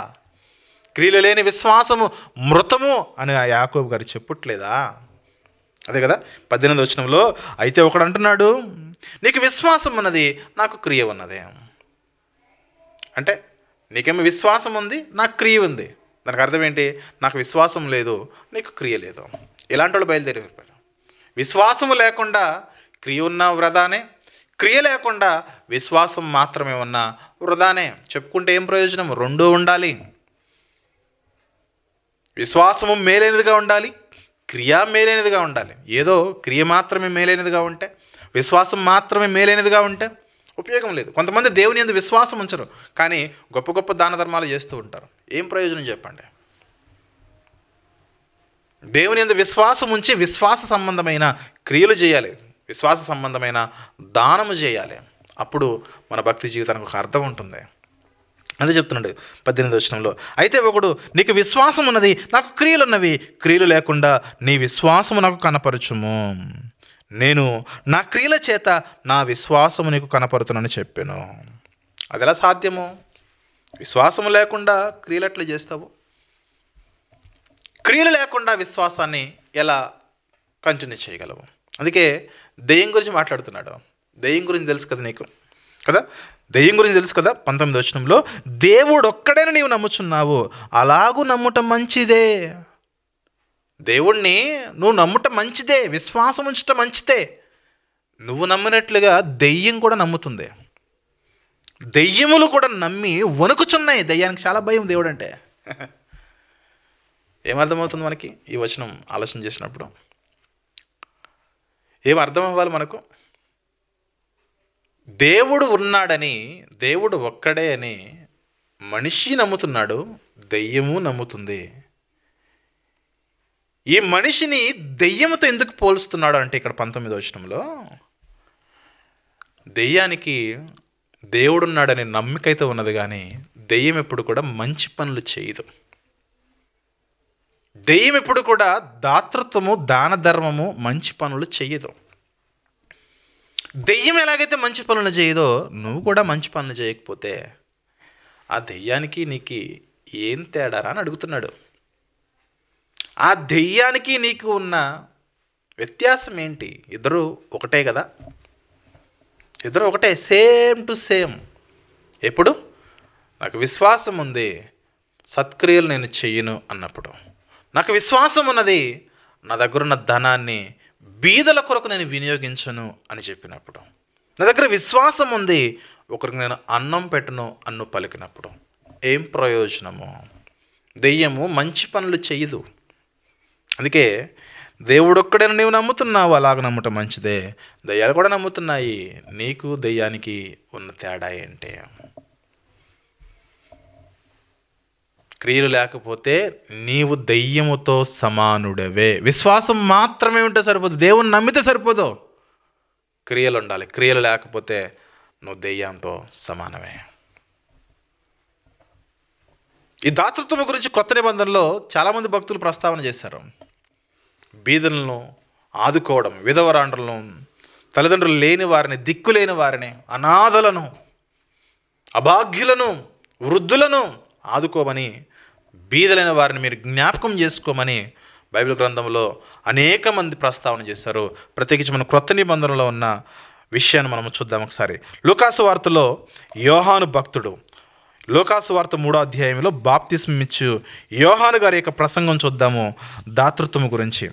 క్రియలు లేని విశ్వాసము మృతము అని యాకోబు గారు చెప్పట్లేదా? అదే కదా 18వ వచనంలో, అయితే ఒకడు అంటున్నాడు, నీకు విశ్వాసం ఉన్నది, నాకు క్రియ ఉన్నదే. అంటే నీకేమో విశ్వాసం ఉంది, నాకు క్రియ ఉంది. దానికి అర్థం ఏంటి? నాకు విశ్వాసం లేదు, నీకు క్రియ లేదు. ఇలాంటి వాళ్ళు బయలుదేరిపోయారు. విశ్వాసము లేకుండా క్రియ ఉన్న వృధానే, క్రియ లేకుండా విశ్వాసం మాత్రమే ఉన్నా వృధానే. చెప్పుకుంటే ఏం ప్రయోజనం? రెండూ ఉండాలి. విశ్వాసము మేలైనదిగా ఉండాలి, క్రియ మేలైనదిగా ఉండాలి. ఏదో క్రియ మాత్రమే మేలైనదిగా ఉంటే, విశ్వాసం మాత్రమే మేలైనదిగా ఉంటే ఉపయోగం లేదు. కొంతమంది దేవుని యందు విశ్వాసం ఉంచరు, కానీ గొప్ప గొప్ప దాన ధర్మాలు చేస్తూ ఉంటారు. ఏం ప్రయోజనం చెప్పండి? దేవుని యందు విశ్వాసం ఉంచి విశ్వాస సంబంధమైన క్రియలు చేయాలి, విశ్వాస సంబంధమైన దానము చేయాలి. అప్పుడు మన భక్తి జీవితానికి ఒక అర్థం ఉంటుంది. అదే చెప్తున్నాడు 18వ వచనంలో. అయితే ఒకడు, నీకు విశ్వాసం ఉన్నది, నాకు క్రియలు ఉన్నవి, క్రియలు లేకుండా నీ విశ్వాసము నాకు కనపరచుము, నేను నా క్రియల చేత నా విశ్వాసము నీకు కనపరుతునని చెప్పాను. అది ఎలా సాధ్యము? విశ్వాసము లేకుండా క్రియలు ఎట్లా చేస్తావు? క్రియలు లేకుండా విశ్వాసాన్ని ఎలా కంటిన్యూ చేయగలవు? అందుకే దెయ్యం గురించి మాట్లాడుతున్నాడు. దెయ్యం గురించి తెలుసు కదా నీకు, కదా? దెయ్యం గురించి తెలుసు కదా. 19వ వచనంలో, దేవుడు ఒక్కడైనా నీవు నమ్ముచున్నావు, అలాగూ నమ్ముటం మంచిదే. దేవుణ్ణి నువ్వు నమ్ముటం మంచిదే, విశ్వాసం ఉంచటం మంచిదే. నువ్వు నమ్మినట్లుగా దెయ్యం కూడా నమ్ముతుంది. దెయ్యములు కూడా నమ్మి వణుకుచున్నాయి. దెయ్యానికి చాలా భయం దేవుడు అంటే. ఏమర్థమవుతుంది మనకి ఈ వచనం ఆలోచన చేసినప్పుడు? ఏం అర్థం అవ్వాలి మనకు? దేవుడు ఉన్నాడని, దేవుడు ఒక్కడే అని మనిషి నమ్ముతున్నాడు, దెయ్యము నమ్ముతుంది. ఈ మనిషిని దెయ్యముతో ఎందుకు పోలుస్తున్నాడు అంటే ఇక్కడ 19వ వచనంలో, దెయ్యానికి దేవుడున్నాడనే నమ్మిక అయితే ఉన్నది, కానీ దెయ్యం ఎప్పుడు కూడా మంచి పనులు చేయదు. దెయ్యం ఎప్పుడు కూడా దాతృత్వము, దాన ధర్మము, మంచి పనులు చేయదు. దెయ్యం ఎలాగైతే మంచి పనులు చేయదో, నువ్వు కూడా మంచి పనులు చేయకపోతే ఆ దెయ్యానికి నీకు ఏం తేడారా అని అడుగుతున్నాడు. ఆ దెయ్యానికి నీకు ఉన్న వ్యత్యాసం ఏంటి? ఇద్దరు ఒకటే కదా, ఇద్దరు ఒకటే, సేమ్ టు సేమ్. ఎప్పుడు? నాకు విశ్వాసం ఉంది, సత్క్రియలు నేను చెయ్యను అన్నప్పుడు. నాకు విశ్వాసం ఉన్నది, నా దగ్గర ఉన్న ధనాన్ని బీదల కొరకు నేను వినియోగించను అని చెప్పినప్పుడు. నా దగ్గర విశ్వాసం ఉంది, ఒకరికి నేను అన్నం పెట్టను అన్ను పలికినప్పుడు. ఏం ప్రయోజనము? దెయ్యము మంచి పనులు చెయ్యదు. అందుకే దేవుడు ఒక్కడైనా నీవు నమ్ముతున్నావు, అలాగ నమ్మటం మంచిదే. దెయ్యాలు కూడా నమ్ముతున్నాయి. నీకు దెయ్యానికి ఉన్న తేడా ఏంటి? క్రియలు లేకపోతే నీవు దెయ్యముతో సమానుడవే. విశ్వాసం మాత్రమే ఉంటే సరిపోదు, దేవుని నమ్మితే సరిపోదు, క్రియలు ఉండాలి. క్రియలు లేకపోతే నువ్వు దెయ్యంతో సమానమే. ఈ దాతృత్వం గురించి కొత్త నిబంధనలో చాలామంది భక్తులు ప్రస్తావన చేశారు. బీదలను ఆదుకోవడం, విధవరాండ్రులను, తల్లిదండ్రులు లేని వారిని, దిక్కులేని వారిని, అనాథలను, అభాగ్యులను, వృద్ధులను ఆదుకోమని, బీదలైన వారిని మీరు జ్ఞాపకం చేసుకోమని బైబిల్ గ్రంథంలో అనేక మంది ప్రస్తావన చేశారు. ప్రత్యేకించి మన క్రొత్త నిబంధనలో ఉన్న విషయాన్ని మనం చూద్దాం ఒకసారి. లూకాసు వార్తలో యోహాను భక్తుడు, లూకాసు వార్త 3వ అధ్యాయంలో బాప్తిస్మం ఇచ్చు యోహాను గారి యొక్క ప్రసంగం చూద్దాము దాతృత్వం గురించి.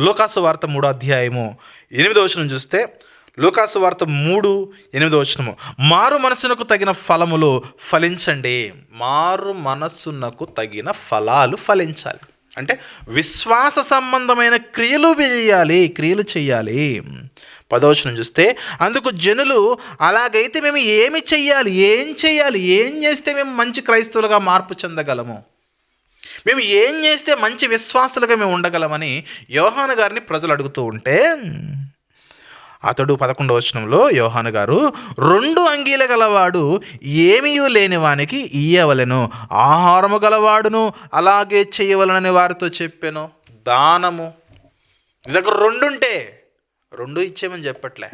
లూకాసు వార్త 3వ అధ్యాయము 8వ వచనం చూస్తే, లూకాసు వార్త 3:8 వచనము, మారు మనసునకు తగిన ఫలములు ఫలించండి. మారు మనస్సునకు తగిన ఫలాలు ఫలించాలి అంటే విశ్వాస సంబంధమైన క్రియలు చేయాలి. 10వ వచనం చూస్తే, అందుకు జనులు, అలాగైతే మేము ఏం చేయాలి, ఏం చేస్తే మేము మంచి క్రైస్తవులుగా మార్పు చెందగలము, మేము ఏం చేస్తే మంచి విశ్వాసులుగా మేము ఉండగలమని యోహాను గారిని ప్రజలు అడుగుతూ ఉంటే, అతడు 11వ వచనంలో యోహాను గారు, 2 అంగీల గలవాడు ఏమీ లేని వానికి ఇయ్యవలెను, ఆహారము గలవాడును అలాగే చేయవలనని వారితో చెప్పాను. దానము, నీ దగ్గర 2 ఉంటే 2 ఇచ్చేయమని చెప్పట్లే,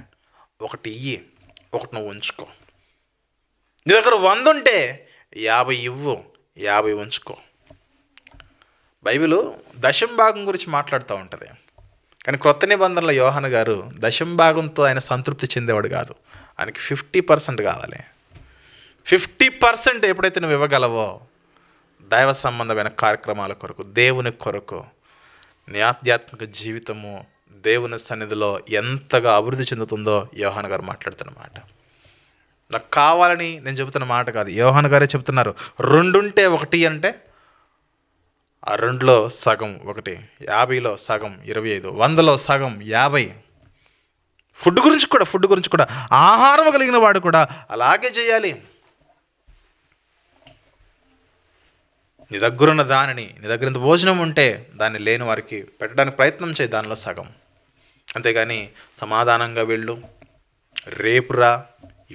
1 ఇయ్యి, 1 నువ్వు ఉంచుకో. నీ దగ్గర 100 ఉంటే 50 ఇవ్వు, 50 ఉంచుకో. బైబిల్ దశంభాగం గురించి మాట్లాడుతూ ఉంటుంది. కానీ క్రొత్త నిబంధనల యోహాను గారు దశంభాగంతో ఆయన సంతృప్తి చెందేవాడు కాదు. ఆయనకి 50% కావాలి. 50% ఎప్పుడైతే నువ్వు ఇవ్వగలవో దైవ సంబంధమైన కార్యక్రమాల కొరకు, దేవుని కొరకు నీ ఆధ్యాత్మిక జీవితము దేవుని సన్నిధిలో ఎంతగా అభివృద్ధి చెందుతుందో యోహాను గారు మాట్లాడుతున్నమాట. నాకు కావాలని నేను చెబుతున్న మాట కాదు, యోహాను గారే చెబుతున్నారు. 2 ఉంటే 1 అంటే ఆ 2లో సగం 1, 50లో సగం 25, 100లో సగం 50. ఫుడ్ గురించి కూడా ఆహారం కలిగిన వాడు కూడా అలాగే చేయాలి. నీ దగ్గరున్న దానిని, నీ దగ్గర ఇంత భోజనం ఉంటే దాన్ని లేని వారికి పెట్టడానికి ప్రయత్నం చేయి, దానిలో సగం. అంతేగాని సమాధానంగా వెళ్ళు, రేపురా,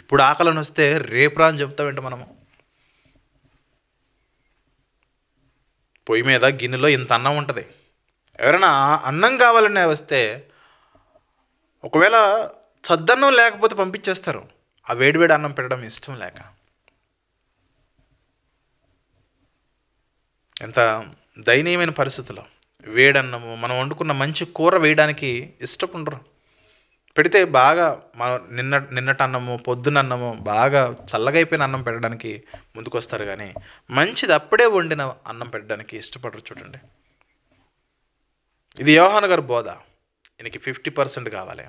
ఇప్పుడు ఆకలిని వస్తే రేపురా అని చెప్తావేంటి మనము? పొయ్యి మీద గిన్నెలో ఇంత అన్నం ఉంటుంది. ఎవరైనా అన్నం కావాలనే వస్తే ఒకవేళ చద్దన్నం లేకపోతే పంపించేస్తారు, ఆ వేడివేడి అన్నం పెట్టడం ఇష్టం లేక. ఎంత దయనీయమైన పరిస్థితుల్లో వేడన్నము, మనం వండుకున్న మంచి కూర వేయడానికి ఇష్టపడరు. పెడితే బాగా నిన్నటి అన్నము, పొద్దున అన్నము, బాగా చల్లగా అయిపోయిన అన్నం పెట్టడానికి ముందుకొస్తారు, కానీ మంచిది అప్పుడే వండిన అన్నం పెట్టడానికి ఇష్టపడరు. చూడండి, ఇది యోహాను గారి బోధ. ఈయనకి 50% కావాలి.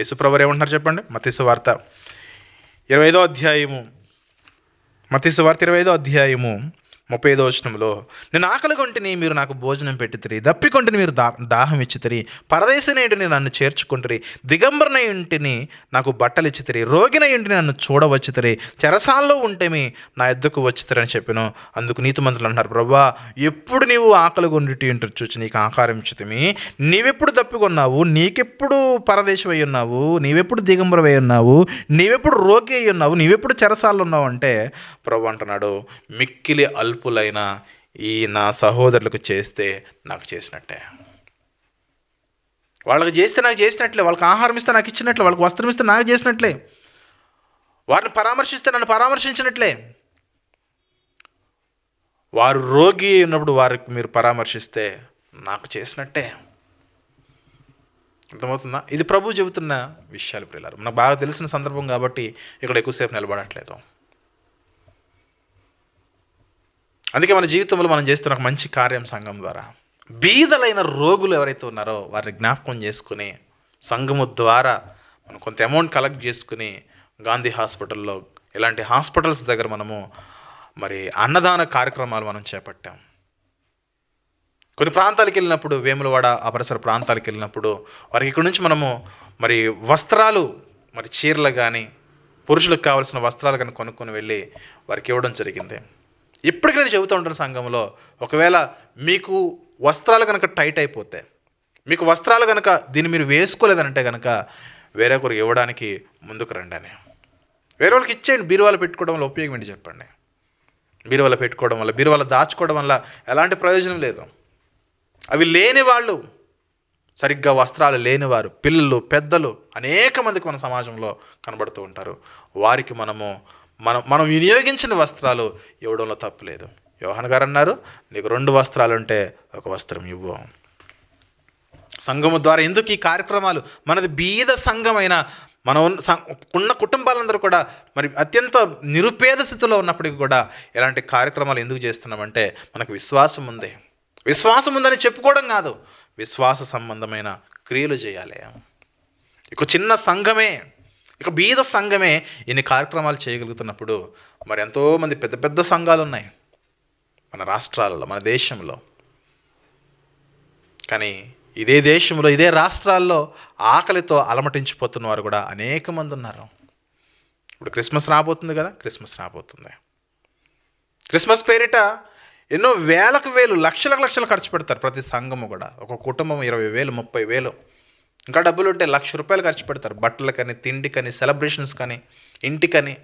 యేసుప్రభువారు ఏమంటున్నారు చెప్పండి? మత్తయి సువార్త 25వ అధ్యాయము 35వ వచనంలో, నేను ఆకలి కొంటిని మీరు నాకు భోజనం పెట్టితిరి, దప్పికొంటిని మీరు దాహం ఇచ్చితిరి, పరదేశినయుంటిని నన్ను చేర్చుకుంటురి, దిగంబరనై ఇంటిని నాకు బట్టలు ఇచ్చితిరి, రోగినై ఇంటిని నన్ను చూడవచ్చితిరి, చెరసాల్లో ఉంటేమి నా ఎద్దుకు వచ్చితిరి అని చెప్పాను. అందుకు నీతిమంతులు అంటున్నారు, ప్రభువా, ఎప్పుడు నీవు ఆకలి కొండిటి ఇంటి చూచి నీకు ఆహారం ఇచ్చితిమి, నీవెప్పుడు దప్పికొన్నావు, నీకెప్పుడు పరదేశం అయి ఉన్నావు, నీవెప్పుడు దిగంబరమై ఉన్నావు, నీవెప్పుడు రోగి అయి ఉన్నావు, నీవెప్పుడు చెరసాల్లో ఉన్నావు అంటే ప్రభు అంటున్నాడు, మిక్కిలి అల్పులైన ఈ నా సహోదరులకు చేస్తే నాకు చేసినట్టే. వాళ్ళకి చేస్తే నాకు చేసినట్లే, వాళ్ళకి ఆహారం ఇస్తే నాకు ఇచ్చినట్లే, వాళ్ళకి వస్త్రం ఇస్తే నాకు చేసినట్లే, వారిని పరామర్శిస్తే నన్ను పరామర్శించినట్లే. వారు రోగి ఉన్నప్పుడు వారికి మీరు పరామర్శిస్తే నాకు చేసినట్టే. అర్థమవుతుందా? ఇది ప్రభు చెబుతున్న విషయాలు ప్రియులారా. మనకు బాగా తెలిసిన సందర్భం కాబట్టి ఇక్కడ ఎక్కువసేపు నిలబడట్లేదు. అందుకే మన జీవితంలో మనం చేస్తున్న ఒక మంచి కార్యం సంఘం ద్వారా బీదలైన రోగులు ఎవరైతే ఉన్నారో వారిని జ్ఞాపకం చేసుకుని, సంఘము ద్వారా మనం కొంత అమౌంట్ కలెక్ట్ చేసుకుని గాంధీ హాస్పిటల్లో, ఇలాంటి హాస్పిటల్స్ దగ్గర మనము మరి అన్నదాన కార్యక్రమాలు మనం చేపట్టాం. కొన్ని ప్రాంతాలకు వెళ్ళినప్పుడు, వేములవాడ ఆ పరిసర ప్రాంతాలకు వెళ్ళినప్పుడు వారికి ఇక్కడ నుంచి మనము మరి వస్త్రాలు, మరి చీరలు కానీ, పురుషులకు కావాల్సిన వస్త్రాలు కానీ కొనుక్కొని వెళ్ళి వారికి ఇవ్వడం జరిగింది. ఇప్పటికీ నేను చెబుతూ ఉంటాను సంఘంలో, ఒకవేళ మీకు వస్త్రాలు కనుక టైట్ అయిపోతే, మీకు వస్త్రాలు కనుక దీన్ని మీరు వేసుకోలేదనంటే కనుక వేరే ఒకరికి ఇవ్వడానికి ముందుకు రండి అని. వేరే వాళ్ళకి ఇచ్చేయండి. బీరువాలో పెట్టుకోవడం వల్ల ఉపయోగం ఏంటి చెప్పండి? బీరువాలో పెట్టుకోవడం వల్ల, బీరువాలో దాచుకోవడం వల్ల ఎలాంటి ప్రయోజనం లేదు. అవి లేని వాళ్ళు, సరిగ్గా వస్త్రాలు లేనివారు, పిల్లలు, పెద్దలు అనేక మందికి మన సమాజంలో కనబడుతూ ఉంటారు. వారికి మనం వినియోగించిన వస్త్రాలు ఇవ్వడంలో తప్పు లేదు. యోహాను గారు అన్నారు, నీకు 2 వస్త్రాలు ఉంటే 1 వస్త్రం ఇవ్వు. సంఘము ద్వారా ఎందుకు ఈ కార్యక్రమాలు? మనది బీద సంఘమైన, మనం ఉన్న కుటుంబాలందరూ కూడా మరి అత్యంత నిరుపేద స్థితిలో ఉన్నప్పటికీ కూడా ఇలాంటి కార్యక్రమాలు ఎందుకు చేస్తున్నామంటే మనకు విశ్వాసం ఉంది. విశ్వాసం ఉందని చెప్పుకోవడం కాదు, విశ్వాస సంబంధమైన క్రియలు చేయాలి. ఇక చిన్న సంఘమే, ఇక బీద సంఘమే ఇన్ని కార్యక్రమాలు చేయగలుగుతున్నప్పుడు మరి ఎంతోమంది పెద్ద పెద్ద సంఘాలు ఉన్నాయి మన రాష్ట్రాలలో, మన దేశంలో. కానీ ఇదే దేశంలో, ఇదే రాష్ట్రాల్లో ఆకలితో అలమటించిపోతున్న వారు కూడా అనేక మంది ఉన్నారు. ఇప్పుడు క్రిస్మస్ రాబోతుంది కదా, క్రిస్మస్ రాబోతుంది. క్రిస్మస్ పేరిట ఎన్నో వేలు, లక్షలు ఖర్చు పెడతారు ప్రతి సంఘము కూడా. ఒక కుటుంబం 20,000, 30,000, ఇంకా డబ్బులు ఉంటే ₹1,00,000 ఖర్చు పెడతారు. బట్టలకని, తిండికని, సెలబ్రేషన్స్ కానీ, ఇంటికని.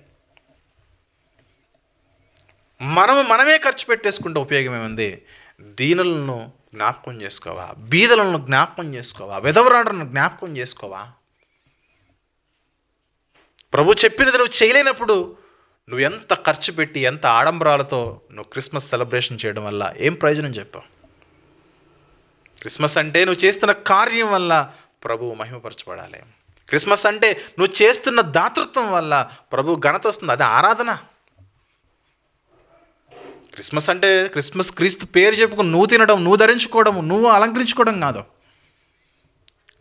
మనమే ఖర్చు పెట్టేసుకుంటే ఉపయోగం ఏముంది? దీనులను జ్ఞాపకం చేసుకోవా? బీదలను జ్ఞాపకం చేసుకోవా? విధవరాండ్రను జ్ఞాపకం చేసుకోవా? ప్రభు చెప్పినది నువ్వు చేయలేనప్పుడు నువ్వు ఎంత ఖర్చు పెట్టి, ఎంత ఆడంబరాలతో నువ్వు క్రిస్మస్ సెలబ్రేషన్ చేయడం వల్ల ఏం ప్రయోజనం చెప్పావు? క్రిస్మస్ అంటే నువ్వు చేస్తున్న కార్యం వల్ల ప్రభువు మహిమపరచబడాలి. క్రిస్మస్ అంటే నువ్వు చేస్తున్న దాతృత్వం వల్ల ప్రభువు ఘనత వస్తుంది, అది ఆరాధన. క్రిస్మస్ అంటే క్రిస్మస్ క్రీస్తు పేరు చెప్పుకుని నువ్వు తినడం, నువ్వు ధరించుకోవడం, నువ్వు అలంకరించుకోవడం కాదు.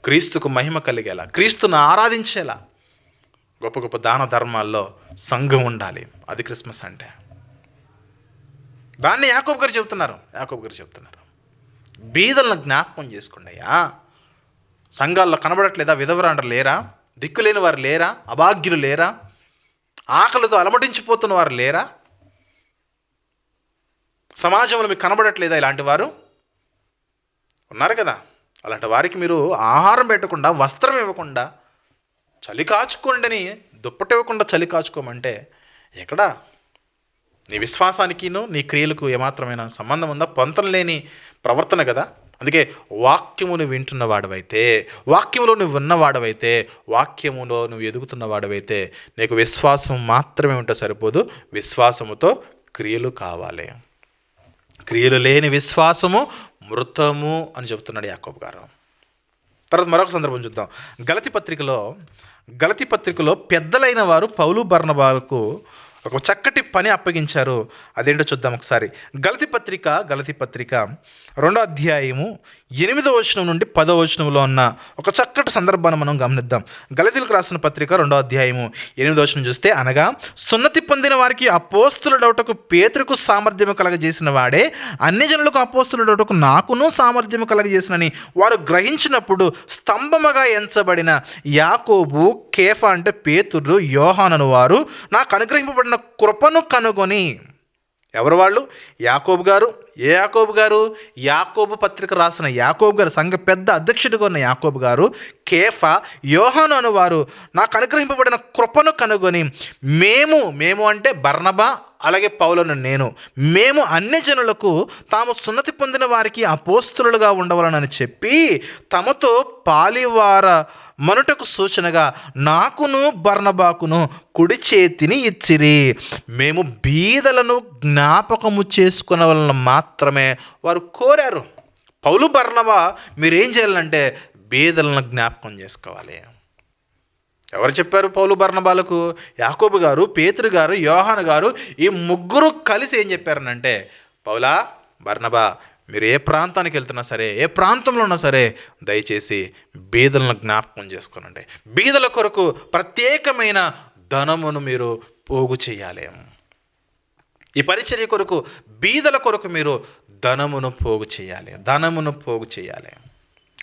క్రీస్తుకు మహిమ కలిగేలా, క్రీస్తును ఆరాధించేలా గొప్ప గొప్ప దాన ధర్మాల్లో సంఘం ఉండాలి. అది క్రిస్మస్ అంటే. దాన్ని యాకోబు గారు చెప్తున్నారు. బీదలను జ్ఞాపకం చేసుకోండి అయ్యా. సంఘాల్లో కనబడట్లేదా? విధవరాండ్రు లేరా? దిక్కులేని వారు లేరా? అభాగ్యులు లేరా? ఆకలితో అలమటించిపోతున్న వారు లేరా? సమాజంలో మీకు కనబడట్లేదా ఇలాంటి వారు? ఉన్నారు కదా. అలాంటి వారికి మీరు ఆహారం పెట్టకుండా, వస్త్రం ఇవ్వకుండా, చలి కాచుకోండి, దుప్పటి ఇవ్వకుండా చలి కాచుకోమంటే ఎక్కడా? నీ విశ్వాసానికిను నీ క్రియలకు ఏమాత్రమైన సంబంధం ఉందా? పొంతం లేని ప్రవర్తన కదా. అందుకే వాక్యమును వింటున్నవాడవైతే, వాక్యములో నువ్వు ఉన్నవాడవైతే, వాక్యములో నువ్వు ఎదుగుతున్నవాడవైతే నీకు విశ్వాసం మాత్రమే ఉంటే సరిపోదు, విశ్వాసముతో క్రియలు కావాలి. క్రియలు లేని విశ్వాసము మృతము అని చెబుతున్నాడు యాకోబు గారు. తర్వాత మరొక సందర్భం చూద్దాం. గలతీ పత్రికలో పెద్దలైన వారు పౌలు బర్నబాలకు ఒక చక్కటి పని అప్పగించారు. అదేంటో చూద్దాం ఒకసారి. గలతీ పత్రిక 2వ అధ్యాయము 8వ వచనం నుండి 10వ వచనంలో ఉన్న ఒక చక్కటి సందర్భాన్ని మనం గమనిద్దాం. గలతీలకు రాసిన పత్రిక 2వ అధ్యాయము 8వ వచనం చూస్తే, అనగా సున్నతి పొందిన వారికి అపోస్తులుడవుటకు పేతురుకు సామర్థ్యము కలగజేసిన వాడే అన్ని జనులకు అపోస్తులుడవుటకు నాకును సామర్థ్యము కలగజేసినని వారు గ్రహించినప్పుడు స్తంభముగా ఎంచబడిన యాకోబు, కేఫా అంటే పేతురు, యోహానను వారు నాకు అనుగ్రహింపబడిన కృపను కనుగొని. ఎవరు వాళ్ళు? యాకోబు గారు. ఏ యాకోబు గారు? యాకోబు పత్రిక రాసిన యాకోబు గారు, సంఘ పెద్ద అధ్యక్షుడిగా ఉన్న యాకోబు గారు, కేఫా, యోహాను అనువారు నాకు అనుగ్రహింపబడిన కృపను కనుగొని మేము అంటే బర్నబా అలాగే పౌలను మేము అన్ని జనులకు తాము సున్నతి పొందిన వారికి అపోస్తులుగా ఉండవాలని చెప్పి తమతో పాలివార మనుటకు సూచనగా నాకును బర్నబాకును కుడి చేతిని ఇచ్చిరి. మేము బీదలను జ్ఞాపకము చేసుకున్న వలన మాత్రమే వారు కోరారు. పౌలు, బర్నబా మీరేం చేయాలంటే బీదలను జ్ఞాపకం చేసుకోవాలి. ఎవరు చెప్పారు పౌలు బర్నబాలకు? యాకోబు గారు, పేతురు గారు, యోహాను గారు, ఈ ముగ్గురు కలిసి ఏం చెప్పారనంటే, పౌలా, బర్నబా మీరు ఏ ప్రాంతానికి వెళ్తున్నా సరే, ఏ ప్రాంతంలో ఉన్నా సరే దయచేసి బీదలను జ్ఞాపకం చేసుకోనండి. బీదల కొరకు ప్రత్యేకమైన ధనమును మీరు పోగు చేయాలి. ఈ పరిచర్య కొరకు, బీదల కొరకు మీరు ధనమును పోగు చేయాలి.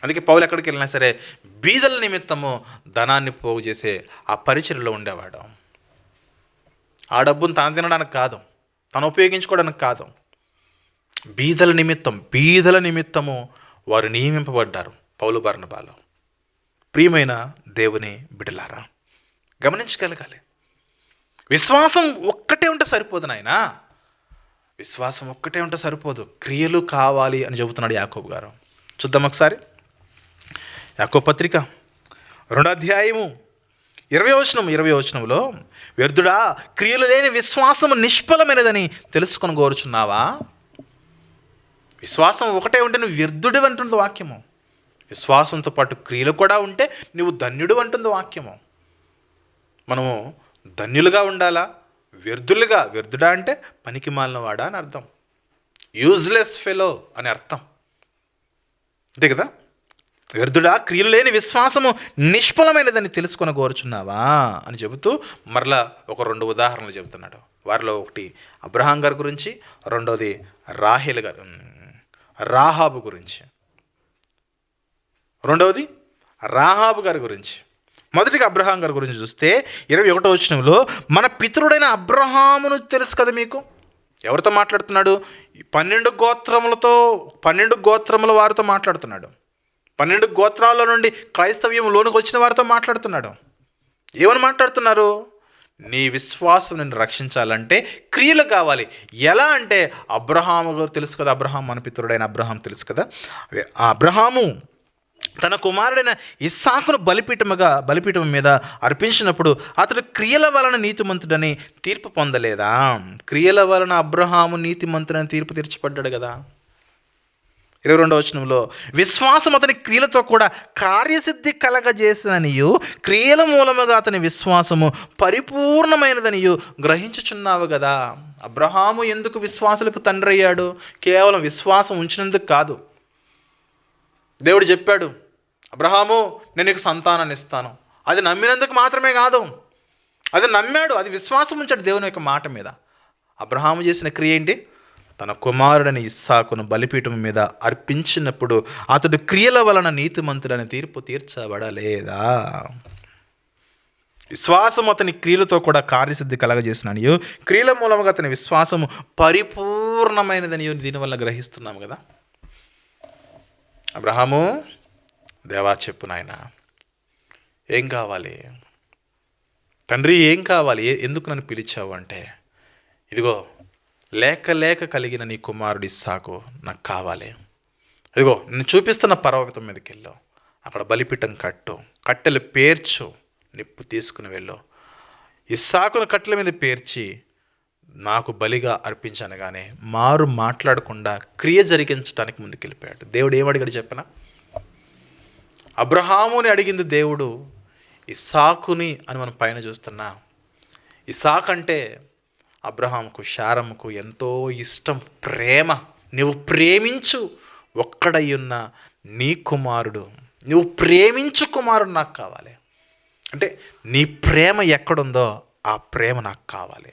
అందుకే పౌలు ఎక్కడికి వెళ్ళినా సరే బీదల నిమిత్తము ధనాన్ని పోగు చేసే ఆ పరిచర్యలో ఉండేవాడు. ఆ డబ్బును తను తినడానికి కాదు, తను ఉపయోగించుకోవడానికి కాదు, బీదల నిమిత్తము వారు నియమింపబడ్డారు పౌలు, బర్నబాలు. ప్రియమైన దేవుని బిడ్డలారా, గమనించగలగాలి. విశ్వాసం ఒక్కటే ఉంటే సరిపోదు నాయనా, విశ్వాసం ఒక్కటే ఉంటే సరిపోదు, క్రియలు కావాలి అని చెబుతున్నాడు యాకోబు గారు. చూద్దాం ఒకసారి. యాకోబు పత్రిక 2వ అధ్యాయము 20వ వచనంలో, వ్యర్థుడా క్రియలు లేని విశ్వాసము నిష్ఫలమైనదని తెలుసుకొని కోరుచున్నావా? విశ్వాసం ఒకటే ఉంటే నువ్వు వ్యర్థుడు అంటుంది వాక్యము. విశ్వాసంతో పాటు క్రియలు కూడా ఉంటే నువ్వు ధన్యుడు అంటుంది వాక్యము. మనము ధన్యులుగా ఉండాలా? వ్యర్థుడా అంటే పనికి మాలినవాడా అని అర్థం, యూజ్లెస్ ఫెలో అని అర్థం, అంతే కదా. వ్యర్థుడా క్రియలు లేని విశ్వాసము నిష్ఫలమైనదని తెలుసుకొని కోరుచున్నావా అని చెబుతూ మరలా ఒక 2 ఉదాహరణలు చెబుతున్నాడు. వారిలో ఒకటి అబ్రహాం గారి గురించి, రెండోది రాహాబు గురించి, రెండవది రాహాబు గారి గురించి. మొదటిగా అబ్రహాం గారి గురించి చూస్తే 21వ వచనంలో, మన పితరుడైన అబ్రహామును తెలుసు కదా మీకు. ఎవరితో మాట్లాడుతున్నాడు? 12 గోత్రముల వారితో మాట్లాడుతున్నాడు. 12 గోత్రాల నుండి క్రైస్తవ్యంలోనికి వచ్చిన వారితో మాట్లాడుతున్నాడు. ఏమని మాట్లాడుతున్నారు? నీ విశ్వాసం నిన్ను రక్షించాలంటే క్రియలు కావాలి. ఎలా అంటే అబ్రహాము గారు తెలుసు కదా, అబ్రహాం మన పితరుడైన అబ్రహాం తెలుసు కదా. ఆ అబ్రహాము తన కుమారుడైన ఇస్సాకును బలిపీఠం మీద అర్పించినప్పుడు అతడు క్రియల వలన నీతిమంతుడని తీర్పు పొందలేదా? క్రియల వలన అబ్రహాము నీతిమంతుడని తీర్పు తీర్చబడ్డాడు కదా. 22వ వచనంలో విశ్వాసం అతని క్రియలతో కూడా కార్యసిద్ధి కలగజేసిననియు క్రియల మూలముగా అతని విశ్వాసము పరిపూర్ణమైనదనియు గ్రహించుచున్నావు కదా. అబ్రహాము ఎందుకు విశ్వాసులకు తండ్రి అయ్యాడు? కేవలం విశ్వాసం ఉంచినందుకు కాదు. దేవుడు చెప్పాడు, అబ్రహాము నేను నీకు సంతానాన్ని ఇస్తాను. అది నమ్మినందుకు మాత్రమే కాదు, అది నమ్మాడు, అది విశ్వాసం ఉంచాడు దేవుని యొక్క మాట మీద. అబ్రహాము చేసిన క్రియ ఏంటి? తన కుమారుడని ఇస్సాకును బలిపీఠం మీద అర్పించినప్పుడు అతడు క్రియల వలన నీతిమంతుడని తీర్పు తీర్చబడలేదా? విశ్వాసం అతని క్రియలతో కూడా కార్యసిద్ధి కలగజేసిననియు క్రియల మూలముగా అతని విశ్వాసము పరిపూర్ణమైనదని దీనివల్ల గ్రహిస్తున్నాము కదా. అబ్రహాము, దేవా చెప్పు నాయన, ఏం కావాలి తండ్రి, ఏం కావాలి, ఎందుకు నన్ను పిలిచావు అంటే, ఇదిగో లేక లేక కలిగిన నీ కుమారుడు ఇస్సాకు నాకు కావాలి. ఇదిగో నేను చూపిస్తున్న పర్వతం మీదకి వెళ్ళు, అక్కడ బలిపీఠం కట్టు, కట్టెలు పేర్చు, నిప్పు తీసుకుని వెళ్ళు. ఇస్సాకును కట్టెల మీద పేర్చి నాకు బలిగా అర్పించనగానే మారు మాట్లాడకుండా క్రియ జరిగించడానికి ముందుకెళ్ళిపోయాడు. దేవుడు ఏమడిగాడు చెప్పనా? అబ్రహాముని అడిగింది దేవుడు ఇస్సాకుని అని మనం పైన చూస్తున్నా. ఇస్సాకు అంటే అబ్రహాముకు, శారముకు ఎంతో ఇష్టం, ప్రేమ. నువ్వు ప్రేమించు ఒక్కడయ్యున్న నీ కుమారుడు, నువ్వు ప్రేమించు కుమారుడు నాకు కావాలి అంటే, నీ ప్రేమ ఎక్కడుందో ఆ ప్రేమ నాకు కావాలి.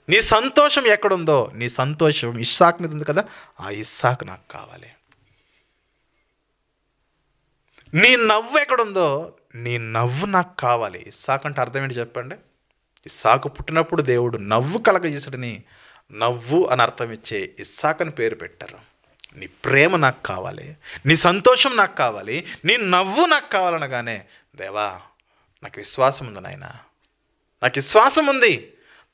నీ సంతోషం ఎక్కడుందో, నీ సంతోషం ఇస్సాకు మీద ఉంది కదా, ఆ ఇస్సాకు నాకు కావాలి. నీ నవ్వు ఎక్కడుందో నీ నవ్వు నాకు కావాలి. ఇస్సాకు అంటే అర్థం ఏంటి చెప్పండి? ఇస్సాకు పుట్టినప్పుడు దేవుడు నవ్వు కలగజేసాడని నవ్వు అని అర్థం ఇచ్చే ఇస్సాకుని పేరు పెట్టారు. నీ ప్రేమ నాకు కావాలి, నీ సంతోషం నాకు కావాలి, నీ నవ్వు నాకు కావాలనగానే, దేవా నాకు విశ్వాసం ఉంది నాయన, నాకు విశ్వాసం ఉంది,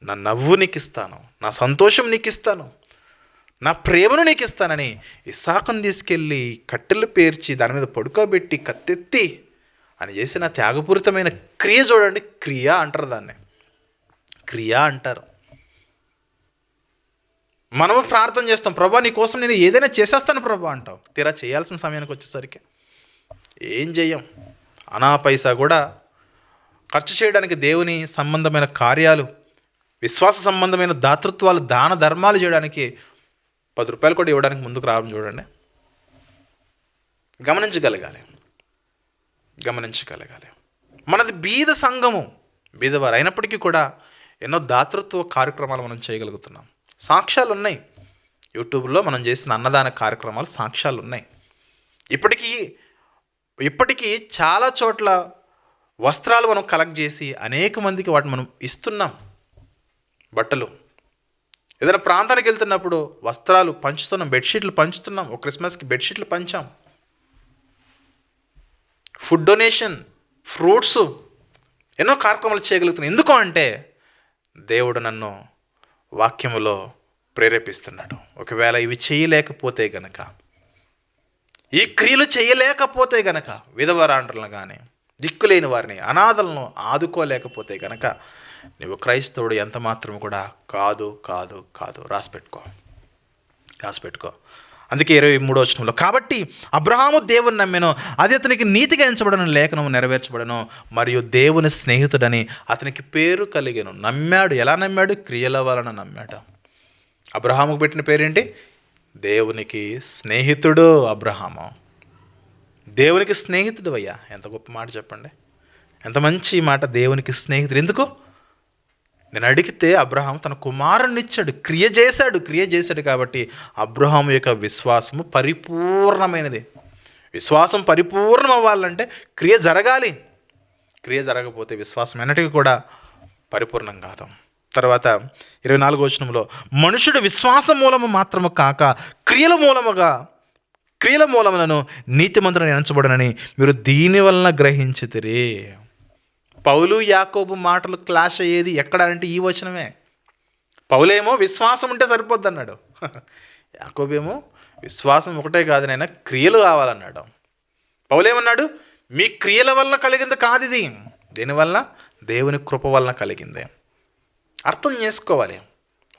నా నవ్వు నీకు ఇస్తాను, నా సంతోషం నీకు ఇస్తాను, నా ప్రేమను నీకు ఇస్తానని ఇస్సాకును తీసుకెళ్ళి కట్టెలు పేర్చి దాని మీద పడుకోబెట్టి కత్తెత్తి అని చేసిన త్యాగపూరితమైన క్రియ చూడండి. క్రియ అంటారు దాన్ని, క్రియ అంటారు. మనము ప్రార్థన చేస్తాం, ప్రభా నీ కోసం నేను ఏదైనా చేసేస్తాను ప్రభా అంటావు. తీరా చేయాల్సిన సమయానికి వచ్చేసరికి ఏం చెయ్యం. అనా పైసా కూడా ఖర్చు చేయడానికి దేవుని సంబంధమైన కార్యాలు, విశ్వాస సంబంధమైన దాతృత్వాలు, దాన ధర్మాలు చేయడానికి 10 రూపాయలు కూడా ఇవ్వడానికి ముందుకు రావడం చూడండి. గమనించగలగాలి. మనది బీద సంఘము, బీదవారు అయినప్పటికీ కూడా ఎన్నో దాతృత్వ కార్యక్రమాలు మనం చేయగలుగుతున్నాం. సాక్ష్యాలు ఉన్నాయి. యూట్యూబ్లో మనం చేసిన అన్నదాన కార్యక్రమాలు సాక్ష్యాలు ఉన్నాయి. ఇప్పటికీ చాలా చోట్ల వస్త్రాలు మనం కలెక్ట్ చేసి అనేక మందికి వాటిని మనం ఇస్తున్నాం. బట్టలు, ఏదైనా ప్రాంతానికి వెళ్తున్నప్పుడు వస్త్రాలు పంచుతున్నాం, బెడ్షీట్లు పంచుతున్నాం. ఒక క్రిస్మస్కి బెడ్షీట్లు పంచాం. ఫుడ్ డొనేషన్, ఫ్రూట్స్, ఎన్నో కార్యక్రమాలు చేయగలుగుతున్నాం. ఎందుకు అంటే దేవుడు నన్ను వాక్యములో ప్రేరేపిస్తున్నాడు. ఒకవేళ ఇవి చేయలేకపోతే గనక, ఈ క్రియలు చేయలేకపోతే గనక, విధవరాండ్రులను కానీ దిక్కులేని వారిని, అనాథలను ఆదుకోలేకపోతే గనక నువ్వు క్రైస్తవుడు ఎంత మాత్రం కూడా కాదు. రాసిపెట్టుకో. అందుకే 23వ వచనంలో, కాబట్టి అబ్రహాము దేవుని నమ్మెను, అది అతనికి నీతిగా ఎంచబడను, లేఖనము నెరవేర్చబడను, మరియు దేవుని స్నేహితుడని అతనికి పేరు కలిగెను. నమ్మాడు. ఎలా నమ్మాడు? క్రియల వలన నమ్మాడు. అబ్రహాముకు పెట్టిన పేరేంటి? దేవునికి స్నేహితుడు. అబ్రహాము దేవునికి స్నేహితుడు. అయ్యా ఎంత గొప్ప మాట చెప్పండి, ఎంత మంచి మాట. దేవునికి స్నేహితుడు. ఎందుకు? నేను అడిగితే అబ్రహాం తన కుమారుణ్ణి ఇచ్చాడు, క్రియ చేశాడు కాబట్టి అబ్రహాము యొక్క విశ్వాసము పరిపూర్ణమైనది. విశ్వాసం పరిపూర్ణం అవ్వాలంటే క్రియ జరగాలి. క్రియ జరగకపోతే విశ్వాసం ఎన్నటికీ కూడా పరిపూర్ణం కాదు. తర్వాత 24వ వచనంలో, మనుషుడు విశ్వాసం మూలము మాత్రము కాక క్రియల మూలములను నీతిమంతులను ఎంచబడనని మీరు దీనివలన గ్రహించితిరి. పౌలు యాకోబు మాటలు క్లాష్ అయ్యేది ఎక్కడ అంటే ఈ వచనమే. పౌలేమో విశ్వాసం ఉంటే సరిపోద్ది అన్నాడు, యాకోబేమో విశ్వాసం ఒకటే కాదు నైనా క్రియలు కావాలన్నాడు. పౌలేమన్నాడు, మీ క్రియల వల్ల కలిగింది కాదు ఇది, దీనివల్ల దేవుని కృప వలన కలిగింది. అర్థం చేసుకోవాలి.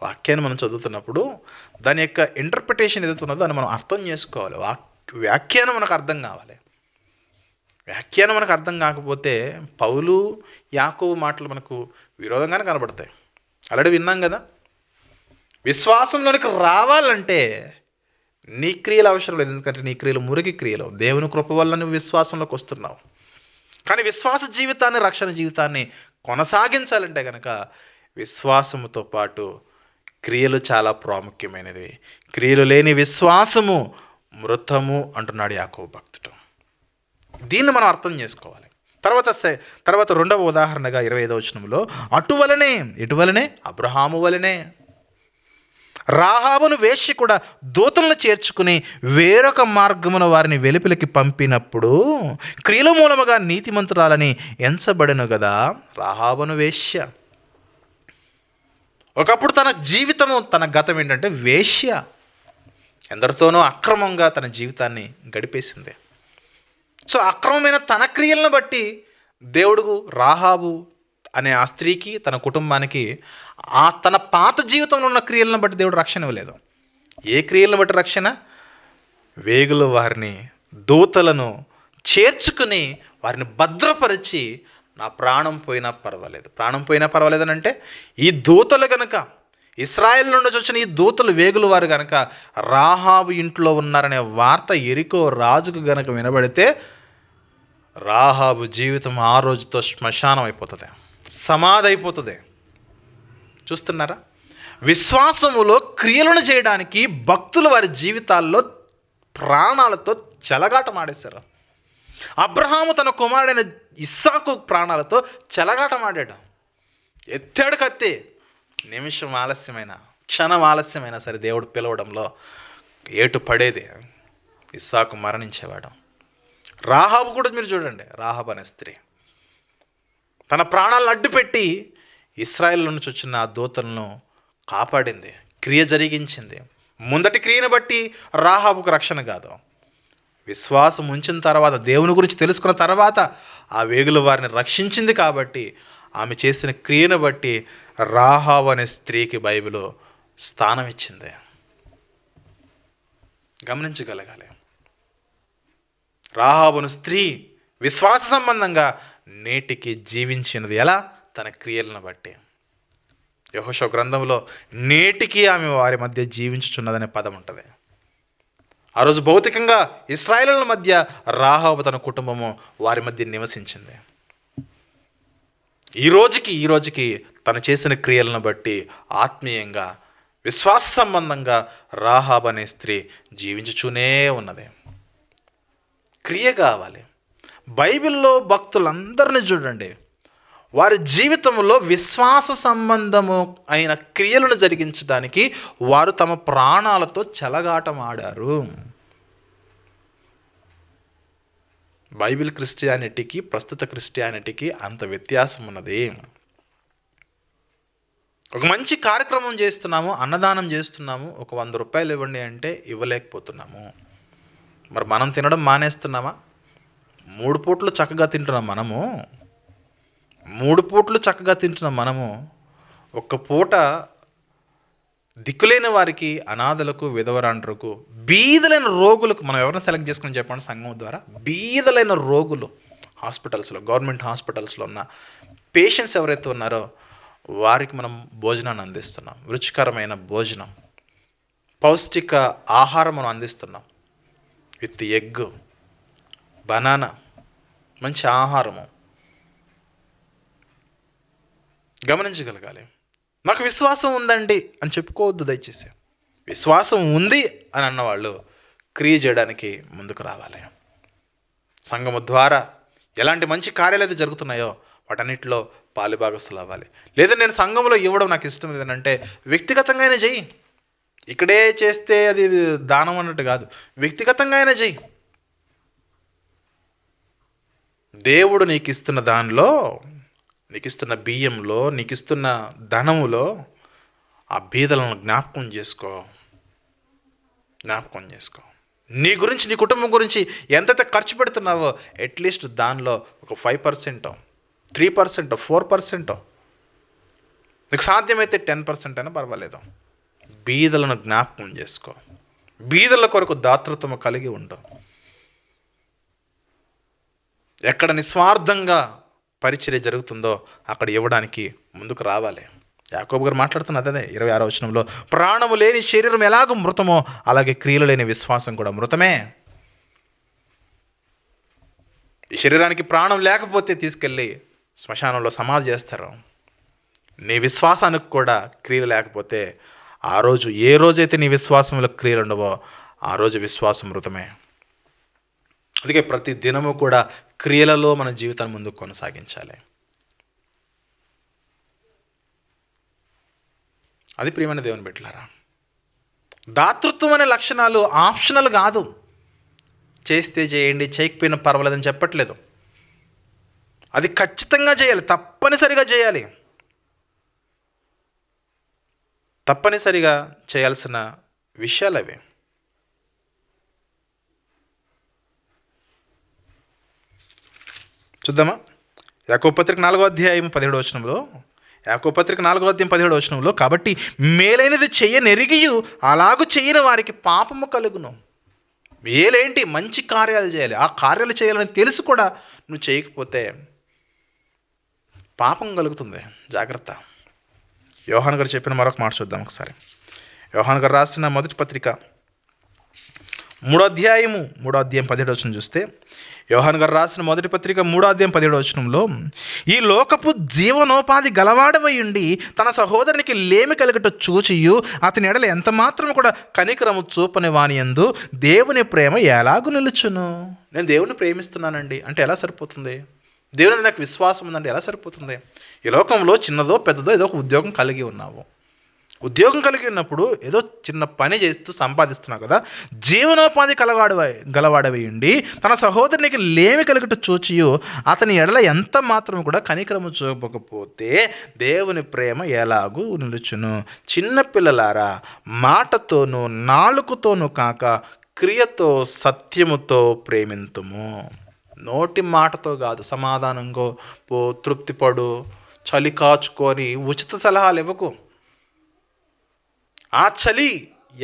వాక్యాన్ని మనం చదువుతున్నప్పుడు దాని యొక్క ఇంటర్ప్రిటేషన్ ఏదైతే ఉన్నదో దాన్ని మనం అర్థం చేసుకోవాలి. వ్యాఖ్యానం మనకు అర్థం కావాలి. వ్యాఖ్యానం మనకు అర్థం కాకపోతే పౌలు యాకోబు మాటలు మనకు విరోధంగానే కనబడతాయి. ఆల్రెడీ విన్నాం కదా, విశ్వాసంలోనికి రావాలంటే నీ క్రియలు అవసరం లేదు, ఎందుకంటే నీ క్రియలు మురికి క్రియలు. దేవుని కృప వల్ల నువ్వు విశ్వాసంలోకి వస్తున్నావు. కానీ విశ్వాస జీవితాన్ని, రక్షణ జీవితాన్ని కొనసాగించాలంటే కనుక విశ్వాసముతో పాటు క్రియలు చాలా ప్రాముఖ్యమైనది. క్రియలు లేని విశ్వాసము మృతము అంటున్నాడు యాకోబు భక్తుడు. దీన్ని మనం అర్థం చేసుకోవాలి. తర్వాత రెండవ ఉదాహరణగా 25వ వచనంలో ఇటువలనే అబ్రహాము వలనే రాహాబును వేశ్య కూడా దూతలను చేర్చుకుని వేరొక మార్గమున వారిని వెలుపలికి పంపినప్పుడు క్రియల మూలముగా నీతిమంతురాలని ఎంచబడెను కదా. రాహాబును వేశ్య ఒకప్పుడు తన జీవితము, తన గతం ఏంటంటే వేశ్య. ఎందరితోనో అక్రమంగా తన జీవితాన్ని గడిపేసింది. సో అక్రమమైన తన క్రియలను బట్టి దేవుడు రాహాబు అనే ఆ స్త్రీకి, తన కుటుంబానికి తన పాత జీవితంలో ఉన్న క్రియలను బట్టి దేవుడు రక్షణ ఇవ్వలేదు. ఏ క్రియలను బట్టి రక్షణ? వేగుల వారిని, దూతలను చేర్చుకుని వారిని భద్రపరిచి, నా ప్రాణం పోయినా పర్వాలేదు అని అంటే, ఈ దూతలు గనక, ఇశ్రాయేలు నుండి వచ్చిన ఈ దూతలు వేగుల వారు గనక రాహాబు ఇంట్లో ఉన్నారనే వార్త యెరికో రాజుకు గనక వినబడితే రాహాబు జీవితం ఆ రోజుతో శ్మశానం అయిపోతుంది, సమాధి అయిపోతుంది. చూస్తున్నారా? విశ్వాసములో క్రియలను చేయడానికి భక్తులు వారి జీవితాల్లో ప్రాణాలతో చెలగాటమాడేశారు. అబ్రహాము తన కుమారుడైన ఇస్సాకు ప్రాణాలతో చెలగాటమాడాడు. ఎత్తాడు కత్తి, నిమిషం ఆలస్యమైన, క్షణం ఆలస్యమైనా సరే దేవుడు పిలవడంలో ఏటు పడేది, ఇస్సాకు మరణించేవాడు. రాహాబు కూడా మీరు చూడండి, రాహాబు అనే స్త్రీ తన ప్రాణాలను అడ్డుపెట్టి ఇశ్రాయేలు నుంచి వచ్చిన ఆ దూతలను కాపాడింది, క్రియ జరిగించింది. ముందటి క్రియను బట్టి రాహాబుకు రక్షణ కాదు, విశ్వాసం ఉంచిన తర్వాత, దేవుని గురించి తెలుసుకున్న తర్వాత ఆ వేగుల వారిని రక్షించింది. కాబట్టి ఆమె చేసిన క్రియను బట్టి రాహాబు అనే స్త్రీకి బైబిల్ స్థానం ఇచ్చింది. గమనించగలగాలి. రాహాబును స్త్రీ విశ్వాస సంబంధంగా నేటికి జీవించినది ఎలా? తన క్రియలను బట్టి. యెహోషువ గ్రంథంలో నేటికి ఆమె వారి మధ్య జీవించుచున్నదనే పదం ఉంటుంది. ఆ రోజు భౌతికంగా ఇశ్రాయేలుల మధ్య రాహాబు తన కుటుంబము వారి మధ్య నివసించింది. ఈ రోజుకి తను చేసిన క్రియలను బట్టి ఆత్మీయంగా, విశ్వాస సంబంధంగా రాహాబు అనే స్త్రీ జీవించుచూనే ఉన్నది. క్రియ కావాలి. బైబిల్లో భక్తులందరినీ చూడండి, వారి జీవితంలో విశ్వాస సంబంధము అయిన క్రియలను జరిగించడానికి వారు తమ ప్రాణాలతో చెలగాటమాడారు. బైబిల్ క్రిస్టియానిటీకి, ప్రస్తుత క్రిస్టియానిటీకి అంత వ్యత్యాసం ఉన్నది. ఒక మంచి కార్యక్రమం చేస్తున్నాము, అన్నదానం చేస్తున్నాము, ఒక 100 రూపాయలు ఇవ్వండి అంటే ఇవ్వలేకపోతున్నాము. మరి మనం తినడం మానేస్తున్నామా? 3 పూట్లు చక్కగా తింటున్నాం మనము. 3 పూట్లు చక్కగా తింటున్నాం మనము. ఒక్క పూట దిక్కులేని వారికి, అనాథలకు, విధవరాండ్రకు, బీదలైన రోగులకు మనం ఎవరైనా సెలెక్ట్ చేసుకుని చెప్పండి సంఘం ద్వారా. బీదలైన రోగులు హాస్పిటల్స్లో, గవర్నమెంట్ హాస్పిటల్స్లో ఉన్న పేషెంట్స్ ఎవరైతే ఉన్నారో వారికి మనం భోజనాన్ని అందిస్తున్నాం. రుచికరమైన భోజనం, పౌష్టిక ఆహారం మనం అందిస్తున్నాం. విత్ ఎగ్, బనానా, మంచి ఆహారము. గమనించగలగాలి. నాకు విశ్వాసం ఉందండి అని చెప్పుకోవద్దు దయచేసి. విశ్వాసం ఉంది అని అన్నవాళ్ళు క్రియ చేయడానికి ముందుకు రావాలి. సంఘము ద్వారా ఎలాంటి మంచి కార్యాలు అయితే జరుగుతున్నాయో వాటన్నిటిలో పాలుభాగస్తులు అవ్వాలి. లేదా నేను సంఘంలో ఇవ్వడం నాకు ఇష్టం లేదంటే వ్యక్తిగతంగా అయినా చెయ్యి. ఇక్కడే చేస్తే అది దానం అన్నట్టు కాదు, వ్యక్తిగతంగా అయినా చెయ్యి. దేవుడు నీకు ఇస్తున్న దానిలో, నీకు ఇస్తున్న బియ్యంలో, నీకు ఇస్తున్న ధనములో ఆ బీదలను జ్ఞాపకం చేసుకో. నీ గురించి, నీ కుటుంబం గురించి ఎంతైతే ఖర్చు పెడుతున్నావో అట్లీస్ట్ దానిలో ఒక 5%, 3%, 4% నీకు సాధ్యమైతే 10% అయినా పర్వాలేదు. బీదలను జ్ఞాపకం చేసుకో. బీదల కొరకు దాతృత్వము కలిగి ఉండు. ఎక్కడ నిస్వార్థంగా పరిచర్య జరుగుతుందో అక్కడ ఇవ్వడానికి ముందుకు రావాలి. యాకోబు గారు మాట్లాడుతున్నది అదే 26వ వచనంలో, ప్రాణము లేని శరీరం ఎలాగో మృతమో అలాగే క్రియలు లేని విశ్వాసం కూడా మృతమే. ఈ శరీరానికి ప్రాణం లేకపోతే తీసుకెళ్ళి శ్మశానంలో సమాధి చేస్తారు. నీ విశ్వాసానికి కూడా క్రియలు లేకపోతే ఆ రోజు, ఏ రోజైతే నీ విశ్వాసంలో క్రియలు ఉండవో ఆ రోజు విశ్వాసం మృతమే. అందుకే ప్రతి దినము కూడా క్రియలలో మన జీవితాన్ని ముందుకు కొనసాగించాలి. అది ప్రియమైన దేవుని బిడ్డలారా, దాతృత్వం అనే లక్షణాలు ఆప్షనల్ కాదు. చేస్తే చేయండి, చేయకపోయినా పర్వాలేదని చెప్పట్లేదు. అది ఖచ్చితంగా చేయాలి, తప్పనిసరిగా చేయాలి. తప్పనిసరిగా చేయాల్సిన విషయాలు అవి. చూద్దామా? యాకోబు పత్రిక 4వ అధ్యాయం 17వ వచనంలో, యాకోబు పత్రిక 4వ అధ్యాయం 17వ వచనంలో, కాబట్టి మేలైనది చెయ్యనెరిగియు అలాగూ చేయని వారికి పాపము కలుగును. మేలేంటి? మంచి కార్యాలు చేయాలి. ఆ కార్యాలు చేయాలని తెలుసు కూడా నువ్వు చేయకపోతే పాపం కలుగుతుంది. జాగ్రత్త. యోహాను గారు చెప్పిన మరొక మాట చూద్దాం ఒకసారి. యోహాను గారు రాసిన మొదటి పత్రిక 3వ అధ్యాయం 17వ వచనం చూస్తే, యోహాను గారు రాసిన మొదటి పత్రిక 3వ అధ్యాయం 17వ వచనంలో, ఈ లోకపు జీవనోపాధి గలవాడవై ఉండి తన సహోదరునికి లేమి కలుగట చూచియు అతని ఎడల ఎంత మాత్రం కూడా కనికరము చూపని వాని యందు దేవుని ప్రేమ ఎలాగూ నిలుచును. నేను దేవుని ప్రేమిస్తున్నానండి అంటే ఎలా సరిపోతుంది? దేవుని నాకు విశ్వాసం ఉందంటే ఎలా సరిపోతుంది? ఈ లోకంలో చిన్నదో పెద్దదో ఏదో ఒక ఉద్యోగం కలిగి ఉన్నావు. ఉద్యోగం కలిగి ఉన్నప్పుడు ఏదో చిన్న పని చేస్తూ సంపాదిస్తున్నావు కదా. జీవనోపాధి గలవాడవి ఉండి తన సహోదరునికి లేమి కలిగట చూచియు అతని ఎడల ఎంత మాత్రం కూడా కనికరము చూపకపోతే దేవుని ప్రేమ ఎలాగూ నిలుచును. చిన్నపిల్లలారా, మాటతోనూ నాలుకతోనూ కాక క్రియతో సత్యముతో ప్రేమింతుము. నోటి మాటతో కాదు, సమాధానంగా పో, తృప్తిపడు, చలి కాచుకొని ఉచిత సలహాలు ఇవ్వకు. ఆ చలి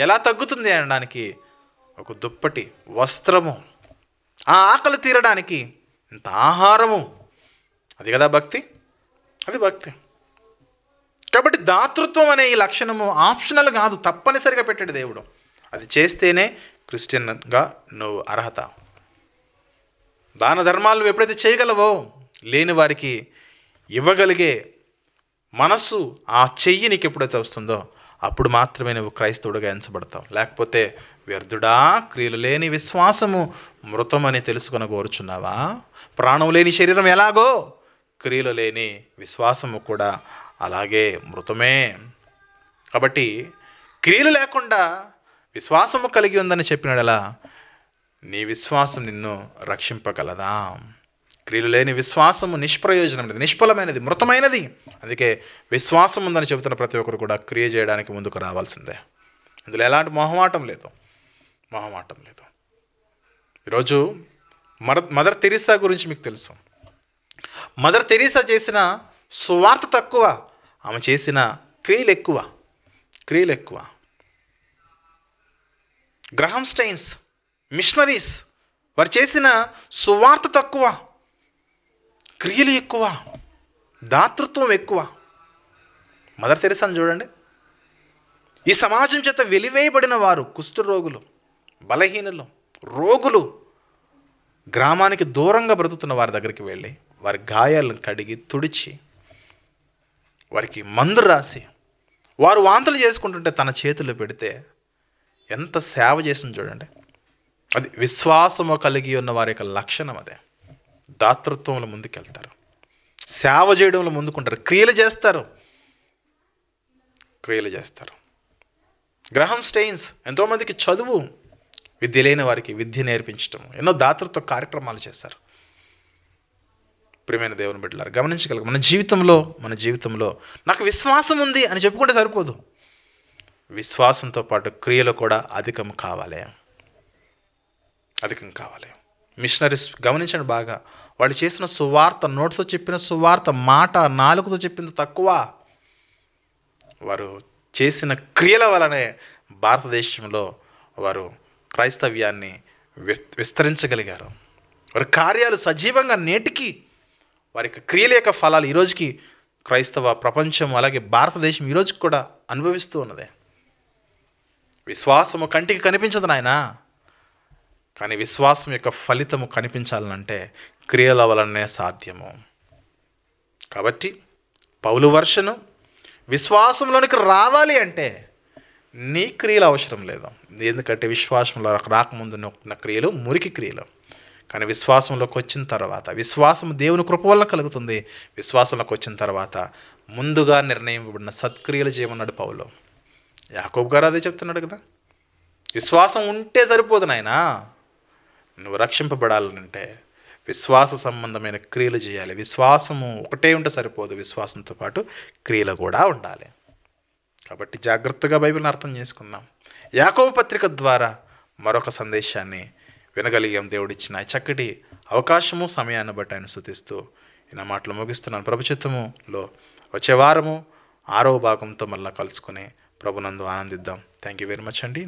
ఎలా తగ్గుతుంది అనడానికి ఒక దుప్పటి, వస్త్రము, ఆ ఆకలి తీరడానికి ఇంత ఆహారము, అది కదా భక్తి. అది భక్తి. కాబట్టి దాతృత్వం అనే ఈ లక్షణము ఆప్షనల్ కాదు, తప్పనిసరిగా పెట్టాడు దేవుడు. అది చేస్తేనే క్రిస్టియన్గా నువ్వు అర్హత. దాన ధర్మాలు నువ్వు ఎప్పుడైతే చేయగలవో, లేని వారికి ఇవ్వగలిగే మనస్సు, ఆ చెయ్యి నీకు ఎప్పుడైతే వస్తుందో అప్పుడు మాత్రమే నువ్వు క్రైస్తవుడిగా ఎంచబడతావు. లేకపోతే వ్యర్థుడా, క్రియలు లేని విశ్వాసము మృతమని తెలుసుకొని కోరుచున్నావా? ప్రాణం లేని శరీరం ఎలాగో క్రియలు లేని విశ్వాసము కూడా అలాగే మృతమే. కాబట్టి క్రియలు లేకుండా విశ్వాసము కలిగి ఉందని చెప్పినాడలా నీ విశ్వాసం నిన్ను రక్షింపగలదా? క్రియలు లేని విశ్వాసము నిష్ప్రయోజనమైనది, నిష్ఫలమైనది, మృతమైనది. అందుకే విశ్వాసం ఉందని చెబుతున్న ప్రతి ఒక్కరు కూడా క్రియ చేయడానికి ముందుకు రావాల్సిందే. ఇందులో ఎలాంటి మొహమాటం లేదు. ఈరోజు మదర్ తెరీసా గురించి మీకు తెలుసు. మదర్ తెరీసా చేసిన సువార్త తక్కువ, ఆమె చేసిన క్రియలు ఎక్కువ. గ్రహం స్టైన్స్ మిషనరీస్ వారు చేసిన సువార్త తక్కువ, క్రియలు ఎక్కువ, దాతృత్వం ఎక్కువ. మదర్ తెరీసాను చూడండి. ఈ సమాజం చేత వెలివేయబడిన వారు, కుష్ఠరోగులు, బలహీనులు, రోగులు, గ్రామానికి దూరంగా బ్రతుకుతున్న వారి దగ్గరికి వెళ్ళి వారి గాయాలను కడిగి తుడిచి వారికి మందు రాసి వారు వాంతులు చేసుకుంటుంటే తన చేతులు పెడితే ఎంత సేవ చేసింది చూడండి. అది విశ్వాసము కలిగి ఉన్న వారి యొక్క లక్షణం. అదే దాతృత్వంలో ముందుకెళ్తారు, సేవ చేయడంలో ముందుకుంటారు, క్రియలు చేస్తారు. గ్రహం స్టెయిన్స్ ఎంతోమందికి చదువు, విద్య లేని వారికి విద్య నేర్పించడం, ఎన్నో దాతృత్వ కార్యక్రమాలు చేశారు. ప్రియమైన దేవుని బిడ్డలారా, గమనించగలరు మన జీవితంలో నాకు విశ్వాసం ఉంది అని చెప్పుకుంటే సరిపోదు. విశ్వాసంతో పాటు క్రియలు కూడా అధికం కావాలి. మిషనరీస్ గమనించండి బాగా. వాళ్ళు చేసిన సువార్త, నోటితో చెప్పిన సువార్త, మాట, నాలుకతో చెప్పింది తక్కువ. వారు చేసిన క్రియల వలనే భారతదేశంలో వారు క్రైస్తవ్యాన్ని విస్తరించగలిగారు. వారి కార్యాలు సజీవంగా నేటికి వారి యొక్క క్రియల యొక్క ఫలాలు ఈరోజుకి క్రైస్తవ ప్రపంచం అలాగే భారతదేశం ఈరోజుకి కూడా అనుభవిస్తూ ఉన్నది. విశ్వాసము కంటికి కనిపించదు నాయనా, కానీ విశ్వాసం యొక్క ఫలితము కనిపించాలంటే క్రియల వలనే సాధ్యము. కాబట్టి పౌలు వర్షను విశ్వాసంలోనికి రావాలి అంటే నీ క్రియలు అవసరం లేదు. ఎందుకంటే విశ్వాసంలో రాకముందు ఉన్న క్రియలు మురికి క్రియలు. కానీ విశ్వాసంలోకి వచ్చిన తర్వాత, విశ్వాసం దేవుని కృప వలన కలుగుతుంది. విశ్వాసంలోకి వచ్చిన తర్వాత ముందుగా నిర్ణయింపబడిన సత్క్రియలు చేయమన్నాడు పౌలు. యాకోబు గారు అదే చెప్తున్నాడు కదా, విశ్వాసం ఉంటే సరిపోదు నాయనా, నువ్వు రక్షింపబడాలంటే విశ్వాస సంబంధమైన క్రియలు చేయాలి. విశ్వాసము ఒకటే ఉంటే సరిపోదు, విశ్వాసంతో పాటు క్రియలు కూడా ఉండాలి. కాబట్టి జాగ్రత్తగా బైబిల్ని అర్థం చేసుకుందాం. యాకోబు పత్రిక ద్వారా మరొక సందేశాన్ని వినగలిగాం. దేవుడిచ్చిన చక్కటి అవకాశము సమయాన్ని బట్టి ఆయన స్తుతిస్తూ నా మాటలు ముగిస్తున్నాను. ప్రభు చిత్తములో వచ్చే వారము 6వ భాగంతో మళ్ళీ కలుసుకుని ప్రభునందు ఆనందిద్దాం. థ్యాంక్ యూ వెరీ మచ్ అండి.